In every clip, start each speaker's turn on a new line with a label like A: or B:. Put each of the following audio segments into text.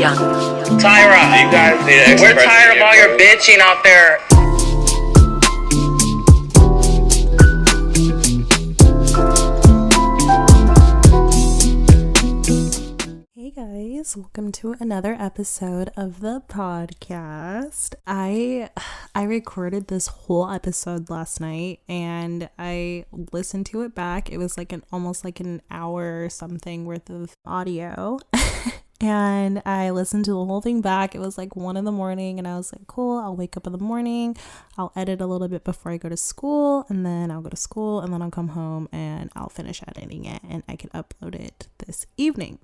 A: media.
B: Tyra, you guys need to we're tired of all your bitching out there.
C: Hey guys, welcome to another episode of the podcast. I recorded this whole episode last night and I listened to it back. It was like almost like an hour or something worth of audio. And I listened to the whole thing back. It was like 1 a.m. and I was like, cool, I'll wake up in the morning, I'll edit a little bit before I go to school, and then I'll go to school, and then I'll come home and I'll finish editing it and I can upload it this evening.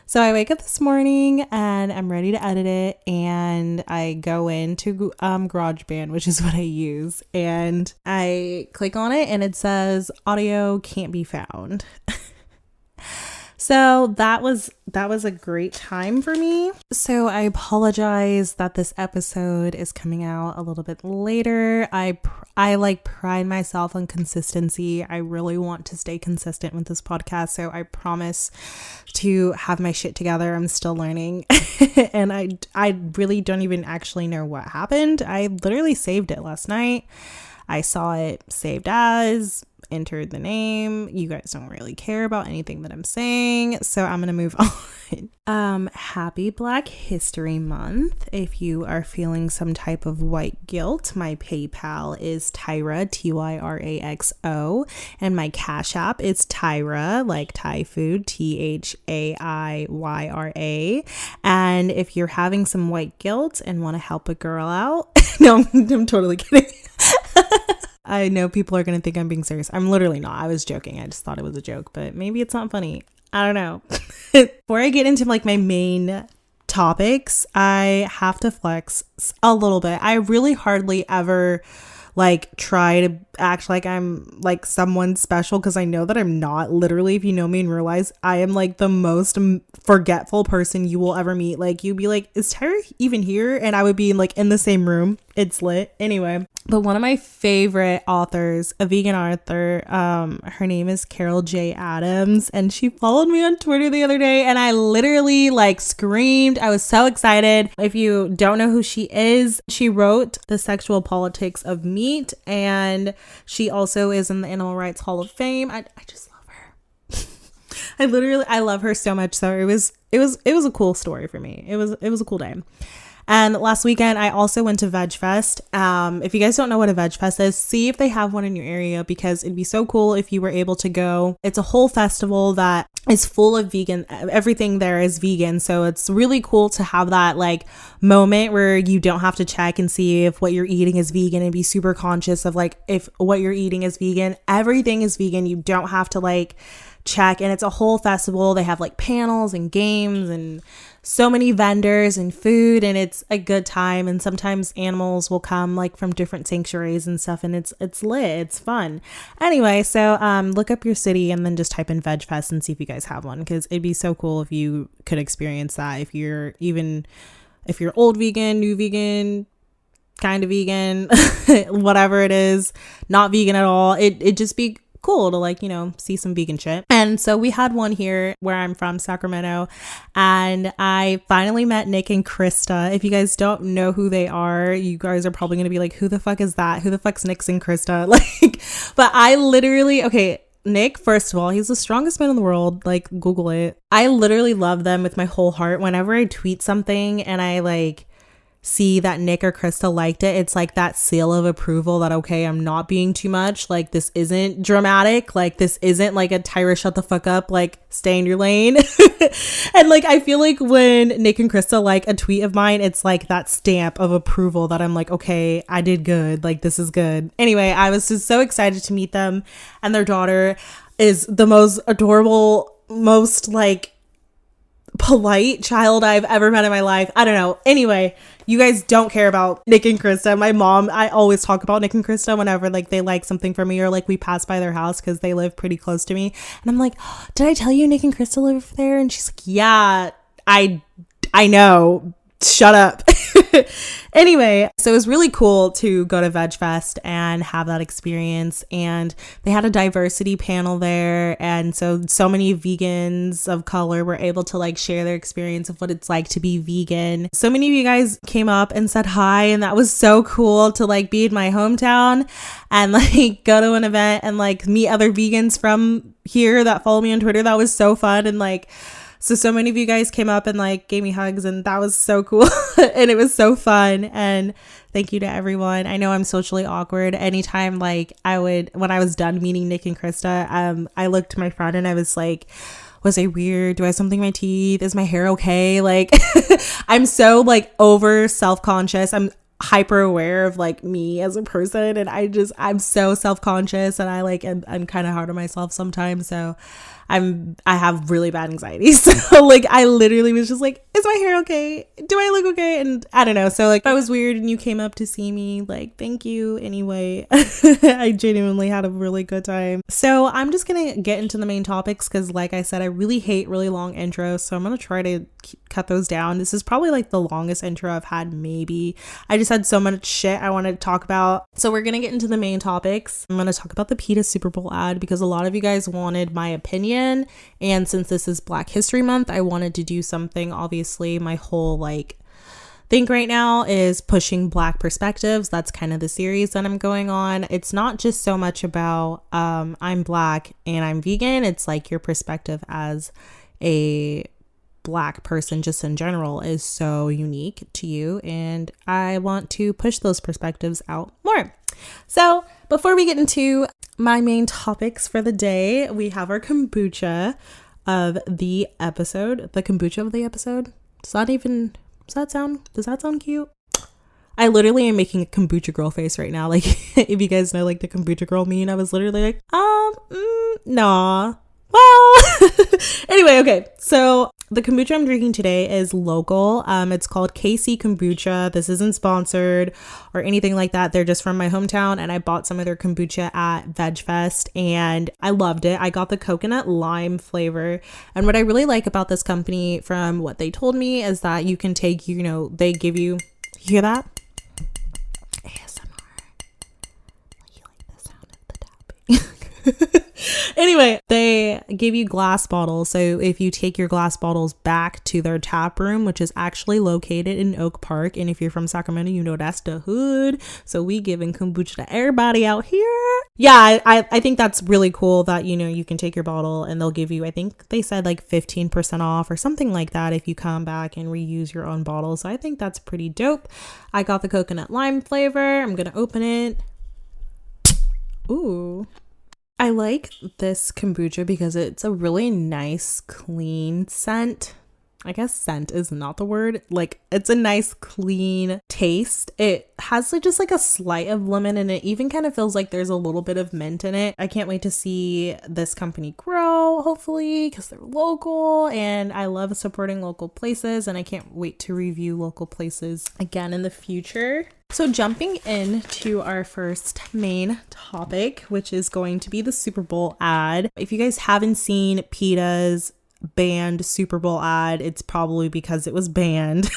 C: So I wake up this morning and I'm ready to edit it, and I go into GarageBand, which is what I use, and I click on it and it says audio can't be found. So that was a great time for me. So I apologize that this episode is coming out a little bit later. I like pride myself on consistency. I really want to stay consistent with this podcast. So I promise to have my shit together. I'm still learning. And I really don't even actually know what happened. I literally saved it last night. I saw it saved as, entered the name. You guys don't really care about anything that I'm saying, so I'm gonna move on. Happy Black History Month. If you are feeling some type of white guilt, my PayPal is Tyra, Tyraxo, and my Cash App is Tyra, like Thai food, ThaiYra. And if you're having some white guilt and want to help a girl out, no, I'm totally kidding. I know people are going to think I'm being serious. I'm literally not. I was joking. I just thought it was a joke, but maybe it's not funny. I don't know. Before I get into like my main topics, I have to flex a little bit. I really hardly ever like try to act like I'm like someone special, because I know that I'm not. Literally, if you know me and realize I am like the most forgetful person you will ever meet. Like, you'd be like, is Tyra even here? And I would be like in the same room. It's lit. Anyway, but one of my favorite authors, a vegan author, her name is Carol J. Adams, and she followed me on Twitter the other day, and I literally like screamed. I was so excited. If you don't know who she is, she wrote The Sexual Politics of Meat, and she also is in the Animal Rights Hall of Fame. I just love her. I love her so much. So it was a cool story for me. It was a cool day. And last weekend, I also went to Veg Fest. If you guys don't know what a Veg Fest is, see if they have one in your area, because it'd be so cool if you were able to go. It's a whole festival that is full of vegan. Everything there is vegan. So it's really cool to have that like moment where you don't have to check and see if what you're eating is vegan, and be super conscious of like if what you're eating is vegan. Everything is vegan. You don't have to like check. And it's a whole festival. They have like panels and games and so many vendors and food, and it's a good time. And sometimes animals will come like from different sanctuaries and stuff, and it's lit. It's fun. Anyway, so look up your city and then just type in Veg Fest and see if you guys have one, because it'd be so cool if you could experience that. If you're old vegan, new vegan, kind of vegan, whatever it is, not vegan at all, it just be cool to like, you know, see some vegan shit. And so we had one here where I'm from, Sacramento, and I finally met Nick and Krista. If you guys don't know who they are, you guys are probably gonna be like, who the fuck is that? Who the fuck's Nick and Krista? Like, but I literally, okay, Nick, first of all, he's the strongest man in the world. Like, Google it. I literally love them with my whole heart. Whenever I tweet something and I like see that Nick or Krista liked it, it's like that seal of approval that, okay, I'm not being too much. Like, this isn't dramatic. Like, this isn't like a Tyra shut the fuck up, like stay in your lane. And like, I feel like when Nick and Krista like a tweet of mine, it's like that stamp of approval that I'm like, okay, I did good. Like, this is good. Anyway, I was just so excited to meet them, and their daughter is the most adorable, most like polite child I've ever met in my life. I don't know. Anyway, you guys don't care about Nick and Krista. My mom, I always talk about Nick and Krista whenever like they like something from me, or like we pass by their house, because they live pretty close to me. And I'm like, did I tell you Nick and Krista live there? And she's like, yeah, I know. shut up. Anyway, so it was really cool to go to Veg Fest and have that experience. And they had a diversity panel there. And so many vegans of color were able to like share their experience of what it's like to be vegan. So many of you guys came up and said hi. And that was so cool to like be in my hometown and like go to an event and like meet other vegans from here that follow me on Twitter. That was so fun. And like, so many of you guys came up and like gave me hugs, and that was so cool. And it was so fun. And thank you to everyone. I know I'm socially awkward. Anytime like when I was done meeting Nick and Krista, I looked to my friend and I was like, was I weird? Do I have something in my teeth? Is my hair okay? Like I'm so like over self-conscious. I'm hyper aware of like me as a person, and I'm so self-conscious, and I'm kind of hard on myself sometimes. So I have really bad anxiety. So like I literally was just like, is my hair okay? Do I look okay? And I don't know. So like, if I was weird and you came up to see me, like, thank you anyway. I genuinely had a really good time. So I'm just gonna get into the main topics because like I said, I really hate really long intros. So I'm gonna try to cut those down. This is probably like the longest intro I've had, maybe. I just had so much shit I wanted to talk about. So we're gonna get into the main topics. I'm gonna talk about the PETA Super Bowl ad because a lot of you guys wanted my opinion. And since this is Black History Month, I wanted to do something. Obviously, my whole like thing right now is pushing Black perspectives. That's kind of the series that I'm going on. It's not just so much about I'm Black and I'm vegan. It's like your perspective as a Black person just in general is so unique to you, and I want to push those perspectives out more. So before we get into my main topics for the day, we have our kombucha of the episode. The kombucha of the episode. Does that sound cute? I literally am making a kombucha girl face right now. Like if you guys know like the kombucha girl meme, I was literally like, nah. Well, anyway, okay. So the kombucha I'm drinking today is local. It's called KC Kombucha. This isn't sponsored or anything like that. They're just from my hometown, and I bought some of their kombucha at Veg Fest and I loved it. I got the coconut lime flavor. And what I really like about this company, from what they told me, is that you can take, they give you, hear that? ASMR. You like the sound of the tapping? Anyway, they give you glass bottles. So if you take your glass bottles back to their tap room, which is actually located in Oak Park, and if you're from Sacramento, you know that's the hood. So we giving kombucha to everybody out here. Yeah, I think that's really cool that, you can take your bottle and they'll give you, I think they said like 15% off or something like that if you come back and reuse your own bottle. So I think that's pretty dope. I got the coconut lime flavor. I'm going to open it. Ooh. I like this kombucha because it's a really nice, clean scent. I guess scent is not the word. Like, it's a nice, clean taste. It has just like a slight of lemon, and it even kind of feels like there's a little bit of mint in it. I can't wait to see this company grow, hopefully, because they're local, and I love supporting local places, and I can't wait to review local places again in the future. So jumping into our first main topic, which is going to be the Super Bowl ad. If you guys haven't seen PETA's banned Super Bowl ad, it's probably because it was banned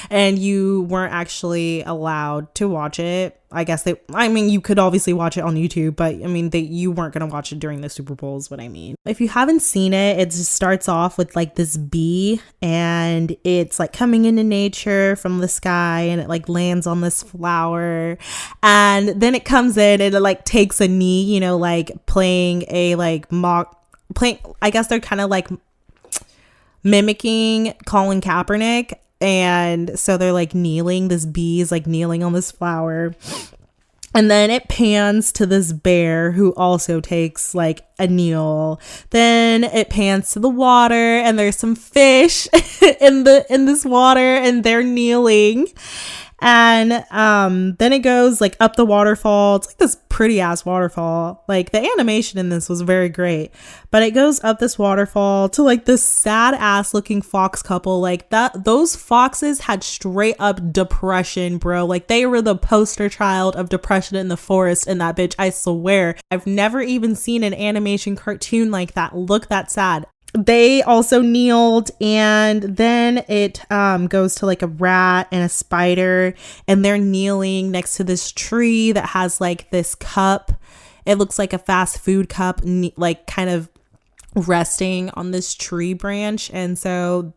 C: and you weren't actually allowed to watch it. I guess you could obviously watch it on YouTube, but you weren't going to watch it during the Super Bowl is what I mean. If you haven't seen it, it just starts off with like this bee, and it's like coming into nature from the sky, and it like lands on this flower, and then it comes in and it like takes a knee, like playing a like mock I guess they're kind of like mimicking Colin Kapernick. And so they're like kneeling, this bee is like kneeling on this flower. And then it pans to this bear who also takes like a kneel. Then it pans to the water, and there's some fish in this water, and they're kneeling. And then it goes like up the waterfall. It's like this pretty ass waterfall. Like the animation in this was very great, but it goes up this waterfall to like this sad ass looking fox couple. Like those foxes had straight up depression, bro. Like they were the poster child of depression in the forest in that bitch. I swear. I've never even seen an animation cartoon like that look that sad. they also kneeled, and then it goes to like a rat and a spider, and they're kneeling next to this tree that has like this cup. It looks like a fast food cup, like kind of resting on this tree branch. And so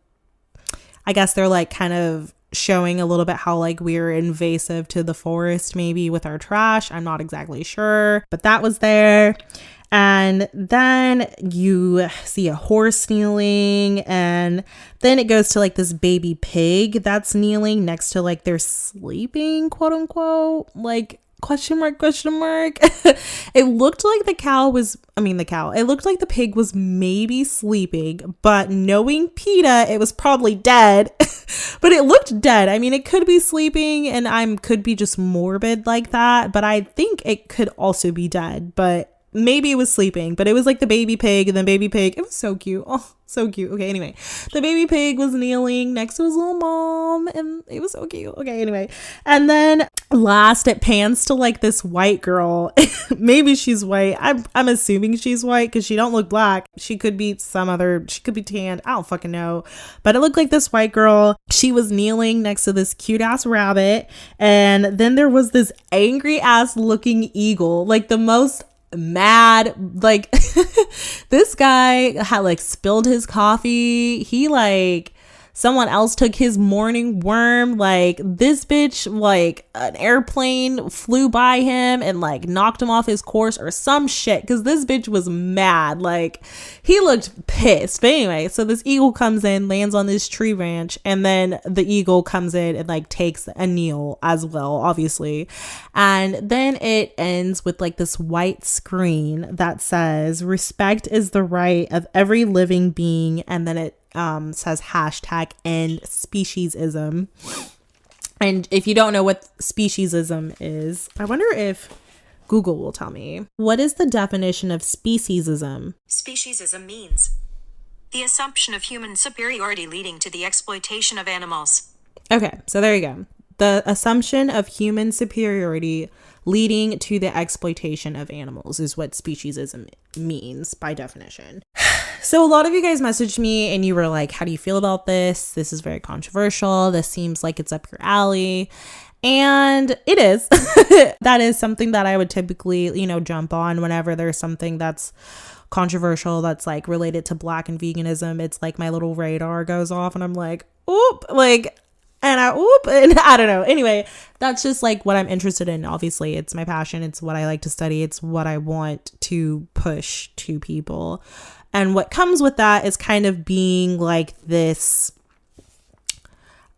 C: I guess they're like kind of showing a little bit how like we're invasive to the forest, maybe with our trash. I'm not exactly sure, but that was there. And then you see a horse kneeling, and then it goes to like this baby pig that's kneeling next to like they're sleeping, quote unquote, like question mark. It looked like it looked like the pig was maybe sleeping, but knowing PETA, it was probably dead. But it looked dead. I mean, it could be sleeping, and could be just morbid like that, but I think it could also be dead, but maybe it was sleeping. But it was like the baby pig, and the baby pig, it was so cute. Oh, so cute. Okay, anyway, the baby pig was kneeling next to his little mom, and it was so cute. Okay, anyway, and then last it pans to like this white girl. Maybe she's white. I'm assuming she's white because she don't look black. She could be she could be tanned. I don't fucking know, but it looked like this white girl. She was kneeling next to this cute ass rabbit, and then there was this angry ass looking eagle, like the most mad, like this guy had like spilled his coffee. He like someone else took his morning worm. Like this bitch, like an airplane flew by him and like knocked him off his course or some shit, because this bitch was mad. Like he looked pissed. But anyway, so this eagle comes in, lands on this tree branch, and then the eagle comes in and like takes a kneel as well, obviously. And then it ends with like this white screen that says respect is the right of every living being, and then it says #end speciesism. And if you don't know what speciesism is, I wonder if Google will tell me. What is the definition of speciesism?
A: Speciesism means the assumption of human superiority leading to the exploitation of animals.
C: Okay, so there you go. The assumption of human superiority leading to the exploitation of animals is what speciesism means by definition. So a lot of you guys messaged me and you were like, how do you feel about this? This is very controversial. This seems like it's up your alley. And it is. That is something that I would typically, jump on whenever there's something that's controversial that's like related to Black and veganism. It's like my little radar goes off and I'm like, oop, like, and I don't know. Anyway, that's just like what I'm interested in. Obviously, it's my passion. It's what I like to study. It's what I want to push to people. And what comes with that is kind of being like this,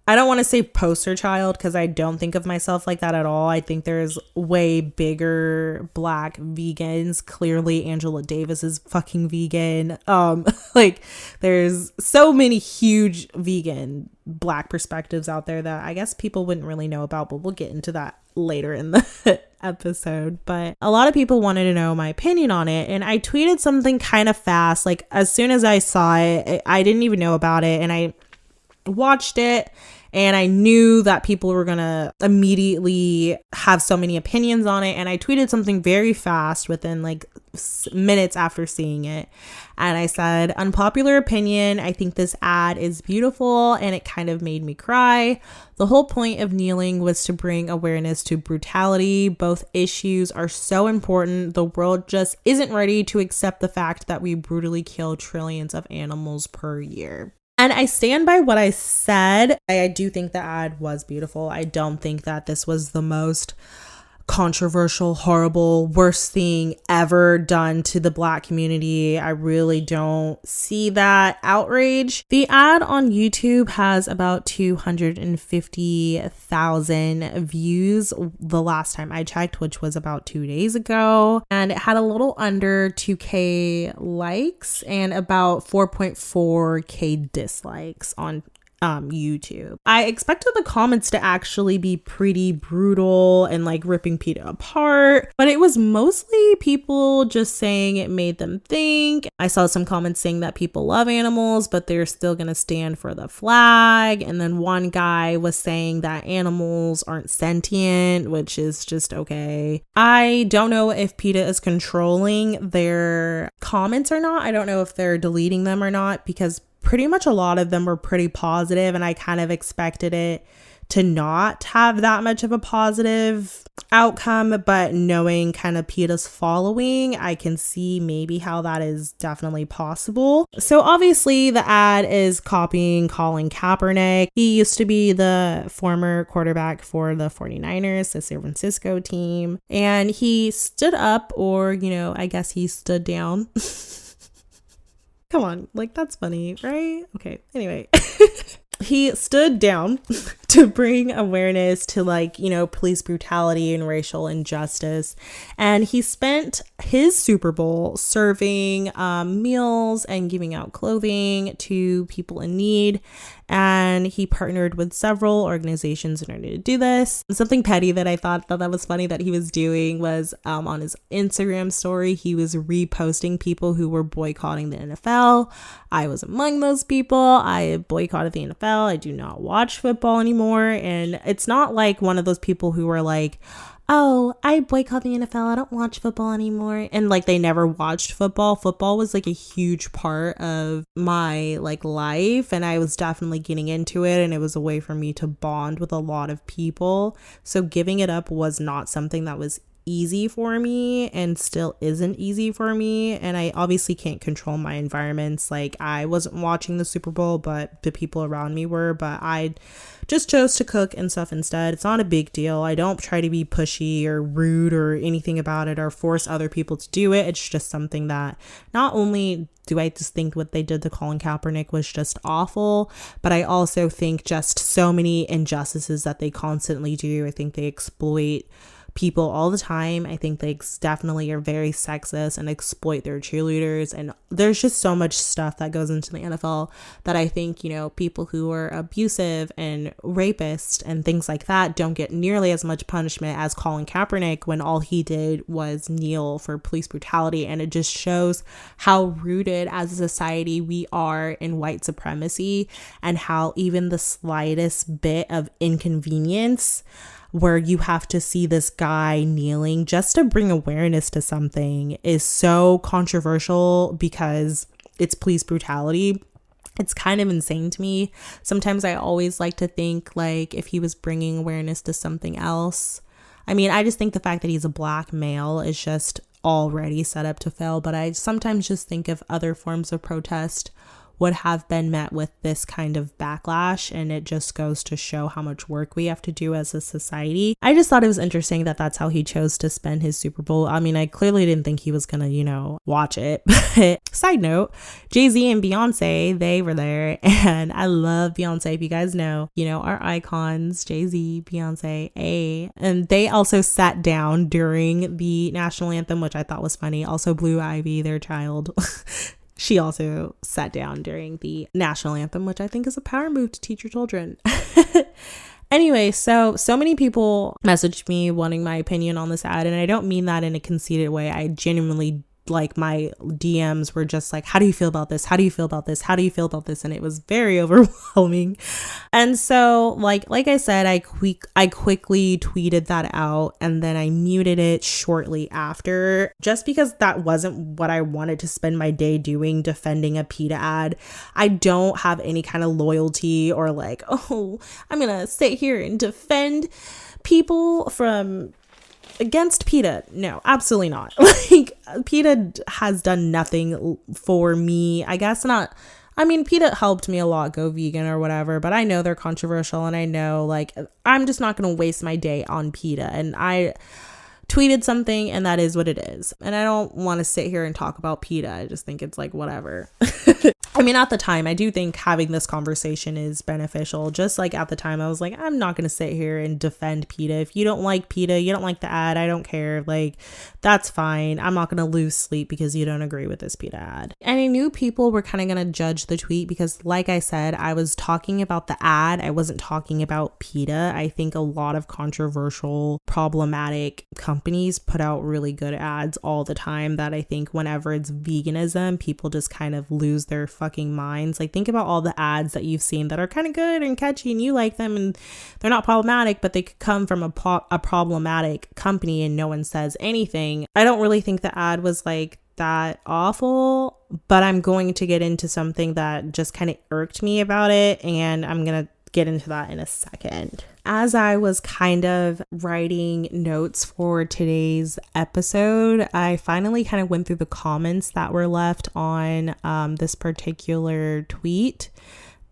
C: I don't want to say poster child, because I don't think of myself like that at all. I think there's way bigger Black vegans. Clearly, Angela Davis is fucking vegan. Like there's so many huge vegan Black perspectives out there that I guess people wouldn't really know about, but we'll get into that later in the episode. But a lot of people wanted to know my opinion on it, and I tweeted something kind of fast. Like as soon as I saw it, I didn't even know about it, and I watched it. And I knew that people were going to immediately have so many opinions on it. And I tweeted something very fast within like minutes after seeing it. And I said, unpopular opinion, I think this ad is beautiful. And it kind of made me cry. The whole point of kneeling was to bring awareness to brutality. Both issues are so important. The world just isn't ready to accept the fact that we brutally kill trillions of animals per year. And I stand by what I said. I do think the ad was beautiful. I don't think that this was the most controversial, horrible, worst thing ever done to the Black community. I really don't see that outrage. The ad on YouTube has about 250,000 views the last time I checked, which was about 2 days ago. And it had a little under 2K likes and about 4.4K dislikes on YouTube. I expected the comments to actually be pretty brutal and like ripping PETA apart, but it was mostly people just saying it made them think. I saw some comments saying that people love animals, but they're still gonna stand for the flag. And then one guy was saying that animals aren't sentient, which is just okay. I don't know if PETA is controlling their comments or not. I don't know if they're deleting them or not, because pretty much a lot of them were pretty positive, and I kind of expected it to not have that much of a positive outcome, but knowing kind of PETA's following, I can see maybe how that is definitely possible. So obviously the ad is copying Colin Kaepernick. He used to be the former quarterback for the 49ers, the San Francisco team, and he stood up, or, you know, I guess he stood down. Come on, like, that's funny, right? Okay, anyway. He stood down to bring awareness to, like, you know, police brutality and racial injustice. And he spent his Super Bowl serving meals and giving out clothing to people in need. And he partnered with several organizations in order to do this. Something petty that I thought that was funny that he was doing was on his Instagram story, he was reposting people who were boycotting the NFL. I was among those people. I boycotted the NFL. I do not watch football anymore. And it's not like one of those people who were like, oh, I boycott the NFL, I don't watch football anymore. And like they never watched football. Football was like a huge part of my like life, and I was definitely getting into it, and it was a way for me to bond with a lot of people. So giving it up was not something that was easy for me, and still isn't easy for me. And I obviously can't control my environments. Like, I wasn't watching the Super Bowl, but the people around me were. But I just chose to cook and stuff instead. It's not a big deal. I don't try to be pushy or rude or anything about it or force other people to do it. It's just something that not only do I just think what they did to Colin Kaepernick was just awful, but I also think just so many injustices that they constantly do. I think they exploit people all the time. I think they definitely are very sexist and exploit their cheerleaders, and there's just so much stuff that goes into the NFL that I think, you know, people who are abusive and rapists and things like that don't get nearly as much punishment as Colin Kaepernick, when all he did was kneel for police brutality. And it just shows how rooted as a society we are in white supremacy, and how even the slightest bit of inconvenience where you have to see this guy kneeling just to bring awareness to something is so controversial because it's police brutality. It's kind of insane to me. Sometimes I always like to think, like, if he was bringing awareness to something else. I mean, I just think the fact that he's a black male is just already set up to fail. But I sometimes just think of other forms of protest would have been met with this kind of backlash, and it just goes to show how much work we have to do as a society. I just thought it was interesting that that's how he chose to spend his Super Bowl. I mean, I clearly didn't think he was gonna, you know, watch it. But side note, Jay-Z and Beyonce, they were there, and I love Beyonce. If you guys know, you know, our icons, Jay-Z, Beyonce, and they also sat down during the national anthem, which I thought was funny. Also, Blue Ivy, their child, she also sat down during the national anthem, which I think is a power move to teach your children. Anyway, so many people messaged me wanting my opinion on this ad, and I don't mean that in a conceited way. I genuinely, like, my DMs were just like, how do you feel about this? How do you feel about this? How do you feel about this? And it was very overwhelming. And so like I said, I quickly tweeted that out, and then I muted it shortly after, just because that wasn't what I wanted to spend my day doing, defending a PETA ad. I don't have any kind of loyalty or like, oh, I'm gonna sit here and defend people from against PETA. No, absolutely not. Like, PETA has done nothing for me. I guess not. I mean, PETA helped me a lot go vegan or whatever, but I know they're controversial, and I know, like, I'm just not going to waste my day on PETA. And I tweeted something, and that is what it is. And I don't want to sit here and talk about PETA. I just think it's like, whatever. I mean, at the time, I do think having this conversation is beneficial. Just like at the time, I was like, I'm not going to sit here and defend PETA. If you don't like PETA, you don't like the ad, I don't care. Like, that's fine. I'm not going to lose sleep because you don't agree with this PETA ad. And I knew people were kind of going to judge the tweet because, like I said, I was talking about the ad. I wasn't talking about PETA. I think a lot of controversial, problematic companies put out really good ads all the time that I think whenever it's veganism, people just kind of lose their fucking minds. Like, think about all the ads that you've seen that are kind of good and catchy and you like them and they're not problematic, but they could come from a problematic company and no one says anything. I don't really think the ad was like that awful, but I'm going to get into something that just kind of irked me about it, and I'm gonna get into that in a second. As I was kind of writing notes for today's episode, I finally kind of went through the comments that were left on this particular tweet.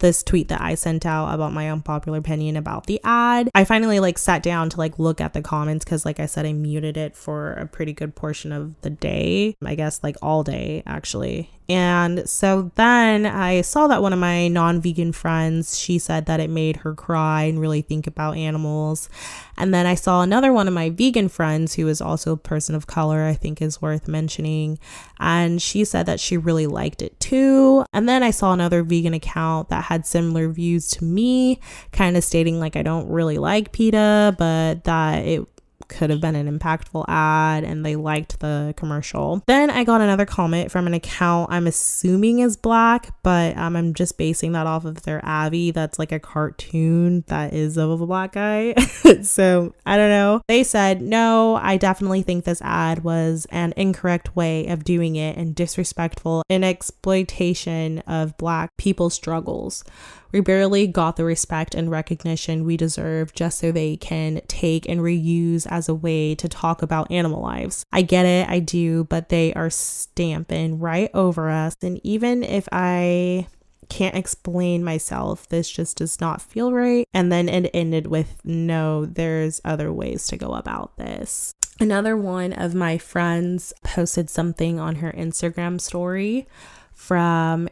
C: This tweet that I sent out about my unpopular opinion about the ad. I finally sat down to look at the comments because, like I said, I muted it for a pretty good portion of the day. I guess all day actually. And so then I saw that one of my non-vegan friends, she said that it made her cry and really think about animals. And then I saw another one of my vegan friends who is also a person of color, I think is worth mentioning. And she said that she really liked it too. And then I saw another vegan account that had similar views to me, kind of stating I don't really like PETA, but that it could have been an impactful ad and they liked the commercial. Then I got another comment from an account I'm assuming is black, but I'm just basing that off of their Abby. That's a cartoon that is of a black guy. So I don't know. They said, no, I definitely think this ad was an incorrect way of doing it and disrespectful in exploitation of black people's struggles. We barely got the respect and recognition we deserve just so they can take and reuse as a way to talk about animal lives. I get it, I do, but they are stamping right over us. And even if I can't explain myself, this just does not feel right. And then it ended with, no, there's other ways to go about this. Another one of my friends posted something on her Instagram story from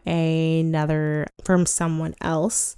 C: someone else.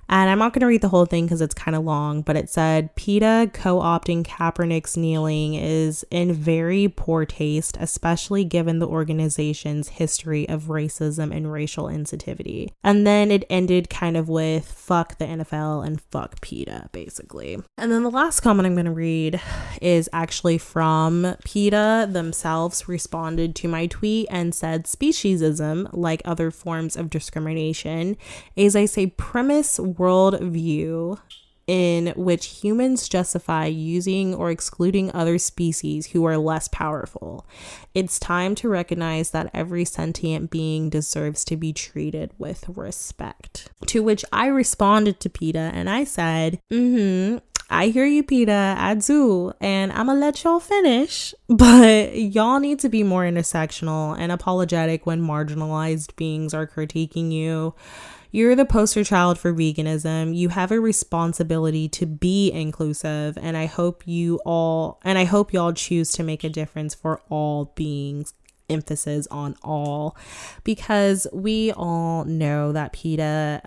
C: And I'm not going to read the whole thing because it's kind of long, but it said, PETA co-opting Kaepernick's kneeling is in very poor taste, especially given the organization's history of racism and racial insensitivity. And then it ended kind of with fuck the NFL and fuck PETA, basically. And then the last comment I'm going to read is actually from PETA themselves, responded to my tweet and said, speciesism, like other forms of discrimination, is a premise worldview in which humans justify using or excluding other species who are less powerful. It's time to recognize that every sentient being deserves to be treated with respect. To which I responded to PETA and I said, I hear you, PETA, Adzu, and I'm gonna let y'all finish, but y'all need to be more intersectional and apologetic when marginalized beings are critiquing you. You're the poster child for veganism. You have a responsibility to be inclusive, and I hope y'all choose to make a difference for all beings. Emphasis on all, because we all know that PETA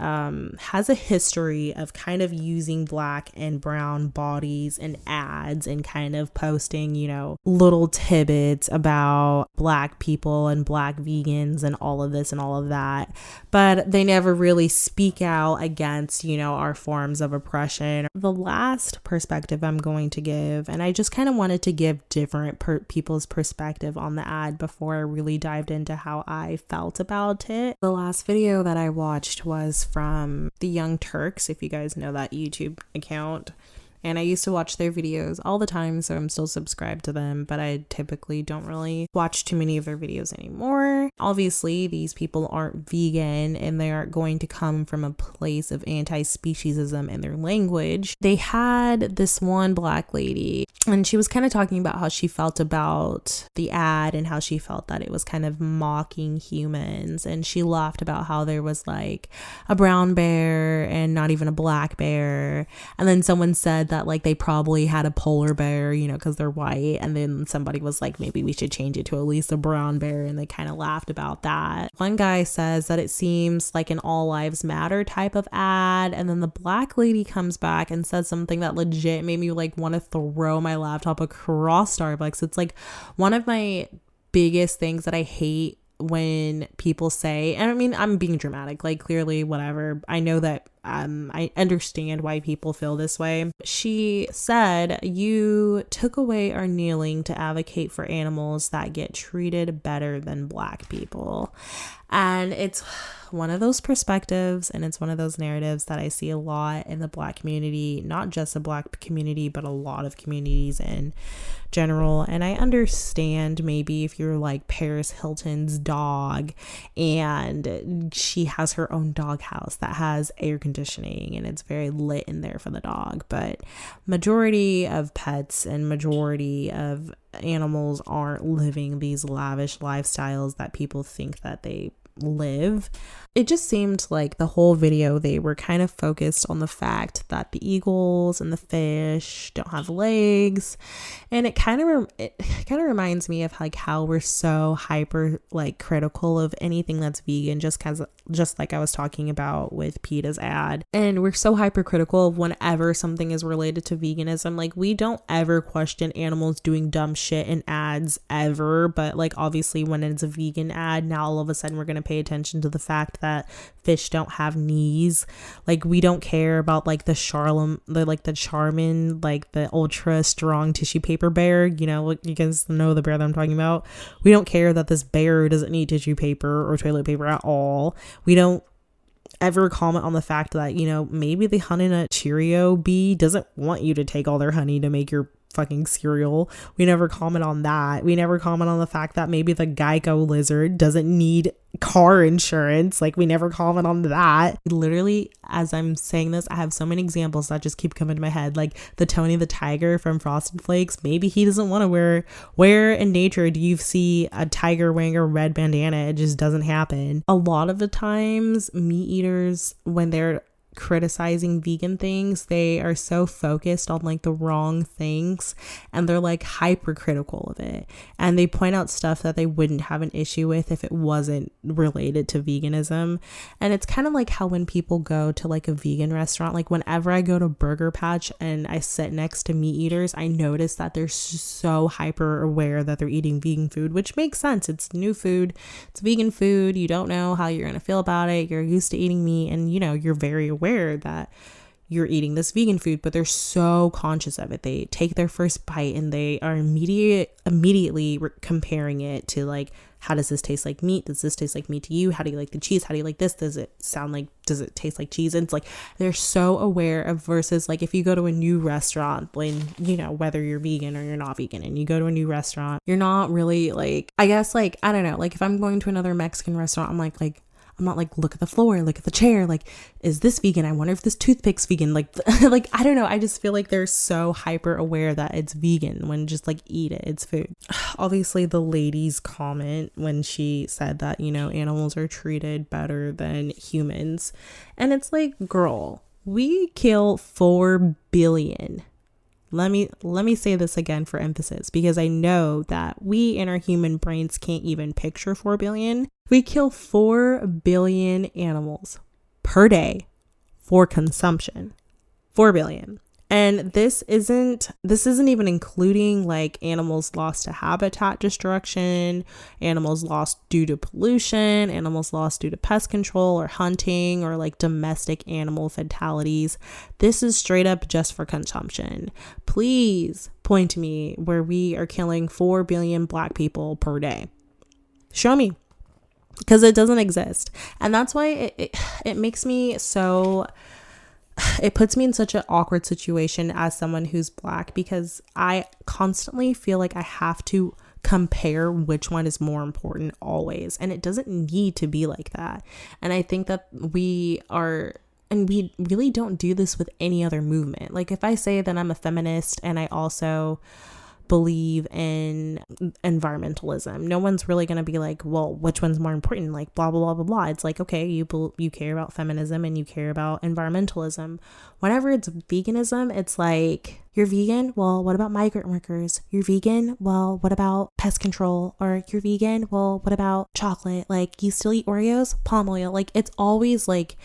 C: has a history of kind of using black and brown bodies in ads and kind of posting, little tidbits about black people and black vegans and all of this and all of that, but they never really speak out against, our forms of oppression. The last perspective I'm going to give, and I just kind of wanted to give different people's perspective on the ad before I really dived into how I felt about it. The last video that I watched was from the Young Turks, if you guys know that YouTube account. And I used to watch their videos all the time, so I'm still subscribed to them, but I typically don't really watch too many of their videos anymore. Obviously, these people aren't vegan and they aren't going to come from a place of anti-speciesism in their language. They had this one black lady, and she was kind of talking about how she felt about the ad and how she felt that it was kind of mocking humans. And she laughed about how there was a brown bear and not even a black bear. And then someone said that like they probably had a polar bear, you know, because they're white, and then somebody was like, maybe we should change it to at least a brown bear, and they kind of laughed about that. One guy says that it seems like an all lives matter type of ad, and then the black lady comes back and says something that legit made me like want to throw my laptop across Starbucks. It's like one of my biggest things that I hate when people say, and I mean, I'm being dramatic, like clearly whatever, I know that I understand why people feel this way. She said, you took away our kneeling to advocate for animals that get treated better than black people. And it's one of those perspectives, and it's one of those narratives that I see a lot in the black community, not just the black community, but a lot of communities in general. And I understand maybe if you're like Paris Hilton's dog and she has her own doghouse that has air conditioning and it's very lit in there for the dog, but majority of pets and majority of animals aren't living these lavish lifestyles that people think that they live. It just seemed like the whole video they were kind of focused on the fact that the eagles and the fish don't have legs, and it kind of reminds me of like how we're so hyper like critical of anything that's vegan, just like I was talking about with PETA's ad, and we're so hypercritical of whenever something is related to veganism. Like we don't ever question animals doing dumb shit in ads ever, but like obviously when it's a vegan ad, now all of a sudden we're gonna pay attention to the fact that fish don't have knees. Like we don't care about like the Charmin, like the ultra strong tissue paper bear, you know, you guys know the bear that I'm talking about. We don't care that this bear doesn't need tissue paper or toilet paper at all. We don't ever comment on the fact that, you know, maybe the Honey Nut Cheerio bee doesn't want you to take all their honey to make your fucking cereal. We never comment on that. We never comment on the fact that maybe the Geico lizard doesn't need car insurance. Like we never comment on that. Literally, as I'm saying this, I have so many examples that just keep coming to my head. Like the Tony the Tiger from Frosted Flakes. Maybe he doesn't want to where in nature do you see a tiger wearing a red bandana? It just doesn't happen. A lot of the times meat eaters, when they're criticizing vegan things, they are so focused on like the wrong things, and they're like hypercritical of it, and they point out stuff that they wouldn't have an issue with if it wasn't related to veganism. And it's kind of like how when people go to like a vegan restaurant, like whenever I go to Burger Patch and I sit next to meat eaters, I notice that they're so hyper aware that they're eating vegan food, which makes sense. It's new food, it's vegan food, you don't know how you're gonna feel about it, you're used to eating meat, and you know, you're very aware that you're eating this vegan food, but they're so conscious of it. They take their first bite and they are immediately comparing it to like, how does this taste like meat? Does this taste like meat to you? How do you like the cheese? How do you like this? Does it taste like cheese? And it's like, they're so aware of, versus like if you go to a new restaurant, when, you know, whether you're vegan or you're not vegan, and you go to a new restaurant, you're not really like, I guess like, I don't know, like if I'm going to another Mexican restaurant, I'm not like, look at the floor, look at the chair, like, is this vegan? I wonder if this toothpick's vegan. Like, like, I don't know. I just feel like they're so hyper aware that it's vegan when just like eat it. It's food. Obviously, the lady's comment when she said that, you know, animals are treated better than humans. And it's like, girl, we kill 4 billion. Let me say this again for emphasis, because I know that we in our human brains can't even picture 4 billion. We kill 4 billion animals per day for consumption. 4 billion. And this isn't even including like animals lost to habitat destruction, animals lost due to pollution, animals lost due to pest control or hunting, or like domestic animal fatalities. This is straight up just for consumption. Please point to me where we are killing 4 billion black people per day. Show me. Because it doesn't exist. And that's why it makes me so... It puts me in such an awkward situation as someone who's black, because I constantly feel like I have to compare which one is more important always. And it doesn't need to be like that. And I think that we really don't do this with any other movement. Like if I say that I'm a feminist and I also believe in environmentalism. No one's really going to be like, well, which one's more important? Like blah, blah, blah, blah, blah. It's like, okay, you care about feminism and you care about environmentalism. Whenever it's veganism, it's like, you're vegan? Well, what about migrant workers? You're vegan? Well, what about pest control? Or you're vegan? Well, what about chocolate? Like, you still eat Oreos? Palm oil. Like, it's always like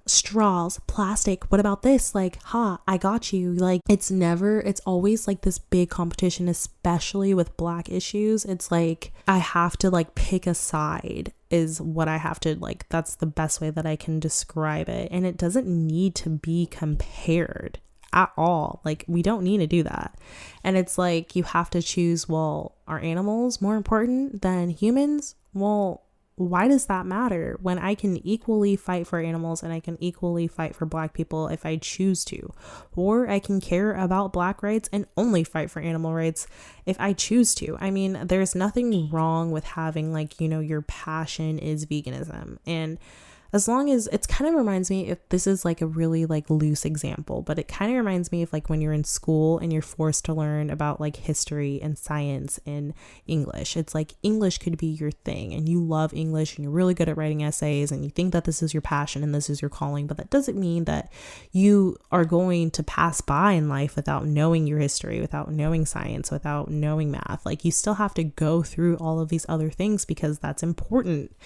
C: straws, plastic. What about this? Like, I got you. Like, it's always like this big competition, especially with Black issues. It's like, I have to like pick a side is what I have to like, that's the best way that I can describe it. And it doesn't need to be compared at all. Like, we don't need to do that. And it's like, you have to choose, well, are animals more important than humans? Well, why does that matter when I can equally fight for animals and I can equally fight for Black people if I choose to? Or I can care about Black rights and only fight for animal rights if I choose to. I mean, there's nothing wrong with having like, you know, your passion is veganism. And as long as it kind of reminds me, if this is like a really like loose example, but it kind of reminds me of like when you're in school and you're forced to learn about like history and science and English. It's like English could be your thing and you love English and you're really good at writing essays and you think that this is your passion and this is your calling, but that doesn't mean that you are going to pass by in life without knowing your history, without knowing science, without knowing math. Like, you still have to go through all of these other things because that's important,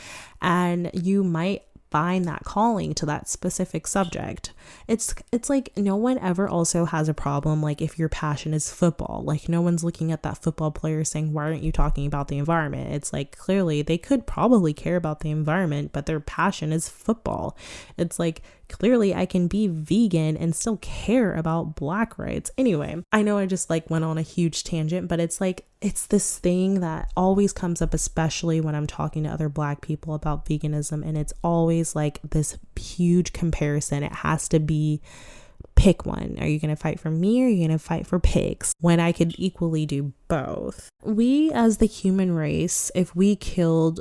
C: and you might find that calling to that specific subject. It's like no one ever also has a problem like if your passion is football. Like, no one's looking at that football player saying, why aren't you talking about the environment? It's like, clearly they could probably care about the environment, but their passion is football. It's like, clearly I can be vegan and still care about Black rights. Anyway, I know I just like went on a huge tangent, but it's like, it's this thing that always comes up, especially when I'm talking to other Black people about veganism. And it's always like this huge comparison. It has to be, pick one. Are you going to fight for me or are you going to fight for pigs? When I could equally do both. We as the human race, if we killed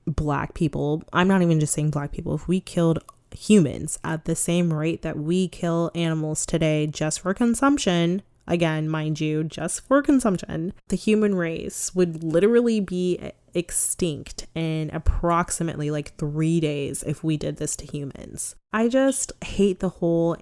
C: Black people, I'm not even just saying Black people, if we killed humans at the same rate that we kill animals today just for consumption, again, mind you, just for consumption, the human race would literally be extinct in approximately like 3 days if we did this to humans. I just hate the whole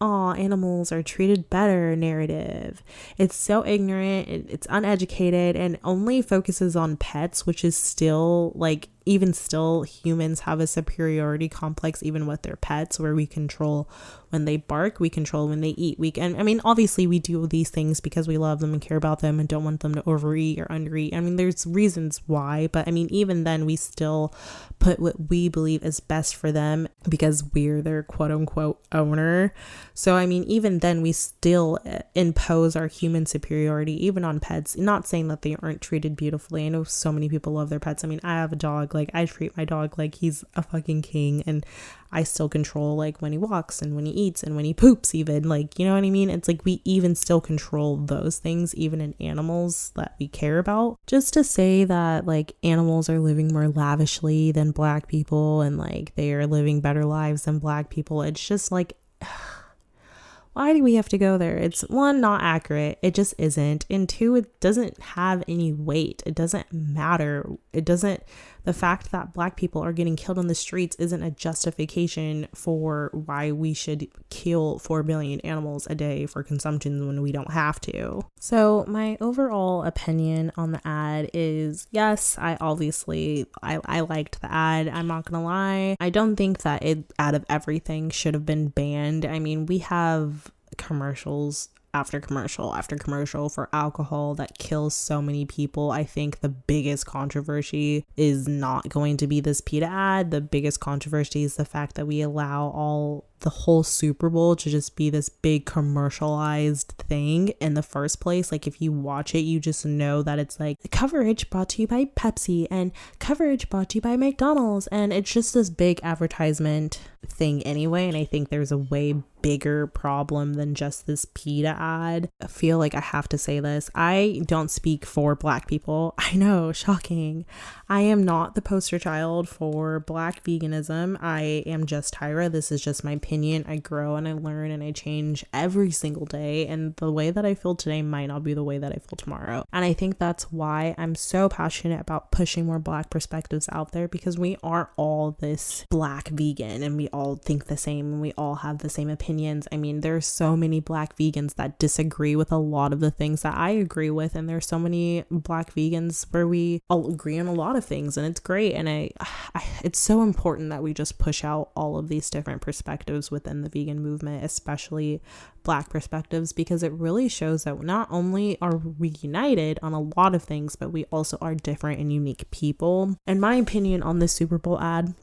C: animals are treated better narrative. It's so ignorant, it's uneducated, and only focuses on pets, which is still like, even still, humans have a superiority complex even with their pets, where we control when they bark, we control when they eat. And I mean, obviously we do these things because we love them and care about them and don't want them to overeat or undereat. I mean, there's reasons why, but I mean, even then we still put what we believe is best for them because we're their quote unquote owner. So I mean, even then we still impose our human superiority even on pets. Not saying that they aren't treated beautifully. I know so many people love their pets. I mean, I have a dog. Like, I treat my dog like he's a fucking king, and I still control like when he walks and when he eats and when he poops, even, like, you know what I mean? It's like we even still control those things even in animals that we care about. Just to say that like animals are living more lavishly than Black people and like they are living better lives than Black people, it's just like, why do we have to go there? It's one, not accurate. It just isn't. And two, it doesn't have any weight. It doesn't matter. The fact that Black people are getting killed on the streets isn't a justification for why we should kill 4 billion animals a day for consumption when we don't have to. So my overall opinion on the ad is, yes, I liked the ad. I'm not gonna lie. I don't think that it, out of everything, should have been banned. I mean, we have commercials after commercial after commercial for alcohol that kills so many people. I think the biggest controversy is not going to be this PETA ad. The biggest controversy is the fact that we allow the whole Super Bowl to just be this big commercialized thing in the first place. Like, if you watch it, you just know that it's like coverage brought to you by Pepsi and coverage brought to you by McDonald's, and it's just this big advertisement thing anyway. And I think there's a way bigger problem than just this PETA ad. I feel like I have to say this. I don't speak for Black people. I know, shocking. I am not the poster child for Black veganism. I am just Tyra. This is just my opinion. I grow and I learn and I change every single day. And the way that I feel today might not be the way that I feel tomorrow. And I think that's why I'm so passionate about pushing more Black perspectives out there, because we aren't all this Black vegan and we all think the same and we all have the same opinions. I mean, there's so many Black vegans that disagree with a lot of the things that I agree with, and there's so many Black vegans where we all agree on a lot of things, and it's great. And it's so important that we just push out all of these different perspectives within the vegan movement, especially Black perspectives, because it really shows that not only are we united on a lot of things, but we also are different and unique people. And my opinion on this Super Bowl ad,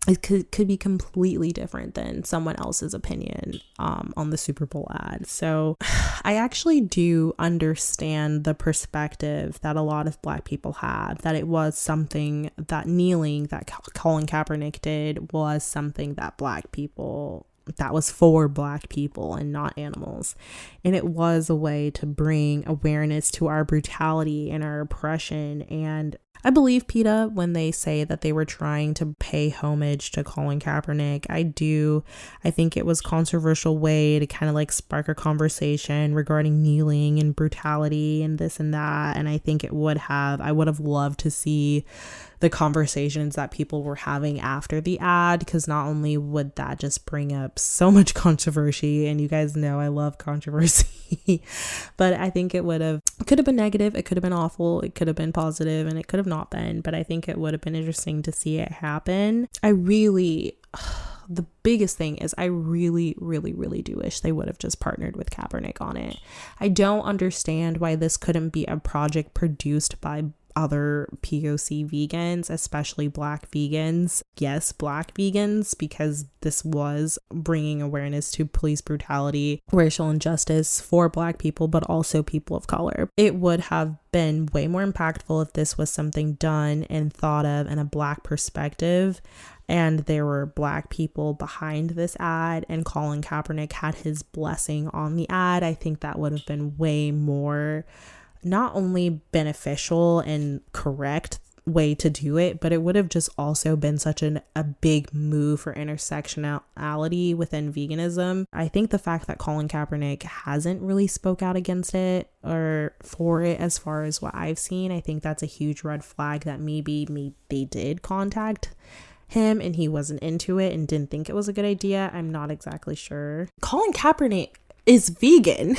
C: it could be completely different than someone else's opinion on the Super Bowl ad. So I actually do understand the perspective that a lot of Black people have, that it was something that kneeling that Colin Kaepernick did was something that Black people, that was for Black people and not animals. And it was a way to bring awareness to our brutality and our oppression. And I believe PETA when they say that they were trying to pay homage to Colin Kaepernick. I think it was a controversial way to kind of like spark a conversation regarding kneeling and brutality and this and that. And I think I would have loved to see the conversations that people were having after the ad, because not only would that just bring up so much controversy, and you guys know I love controversy, but I think it could have been negative, it could have been awful, it could have been positive, and it could have not been, but I think it would have been interesting to see it happen. The biggest thing is I really, really, really do wish they would have just partnered with Kaepernick on it. I don't understand why this couldn't be a project produced by other POC vegans, especially Black vegans. Yes, Black vegans, because this was bringing awareness to police brutality, racial injustice for Black people, but also people of color. It would have been way more impactful if this was something done and thought of in a Black perspective, and there were Black people behind this ad, and Colin Kaepernick had his blessing on the ad. I think that would have been way more not only beneficial and correct way to do it, but it would have just also been such a big move for intersectionality within veganism. I think the fact that Colin Kaepernick hasn't really spoke out against it or for it, as far as what I've seen, I think that's a huge red flag that maybe they did contact him and he wasn't into it and didn't think it was a good idea. I'm not exactly sure. Colin Kaepernick is vegan.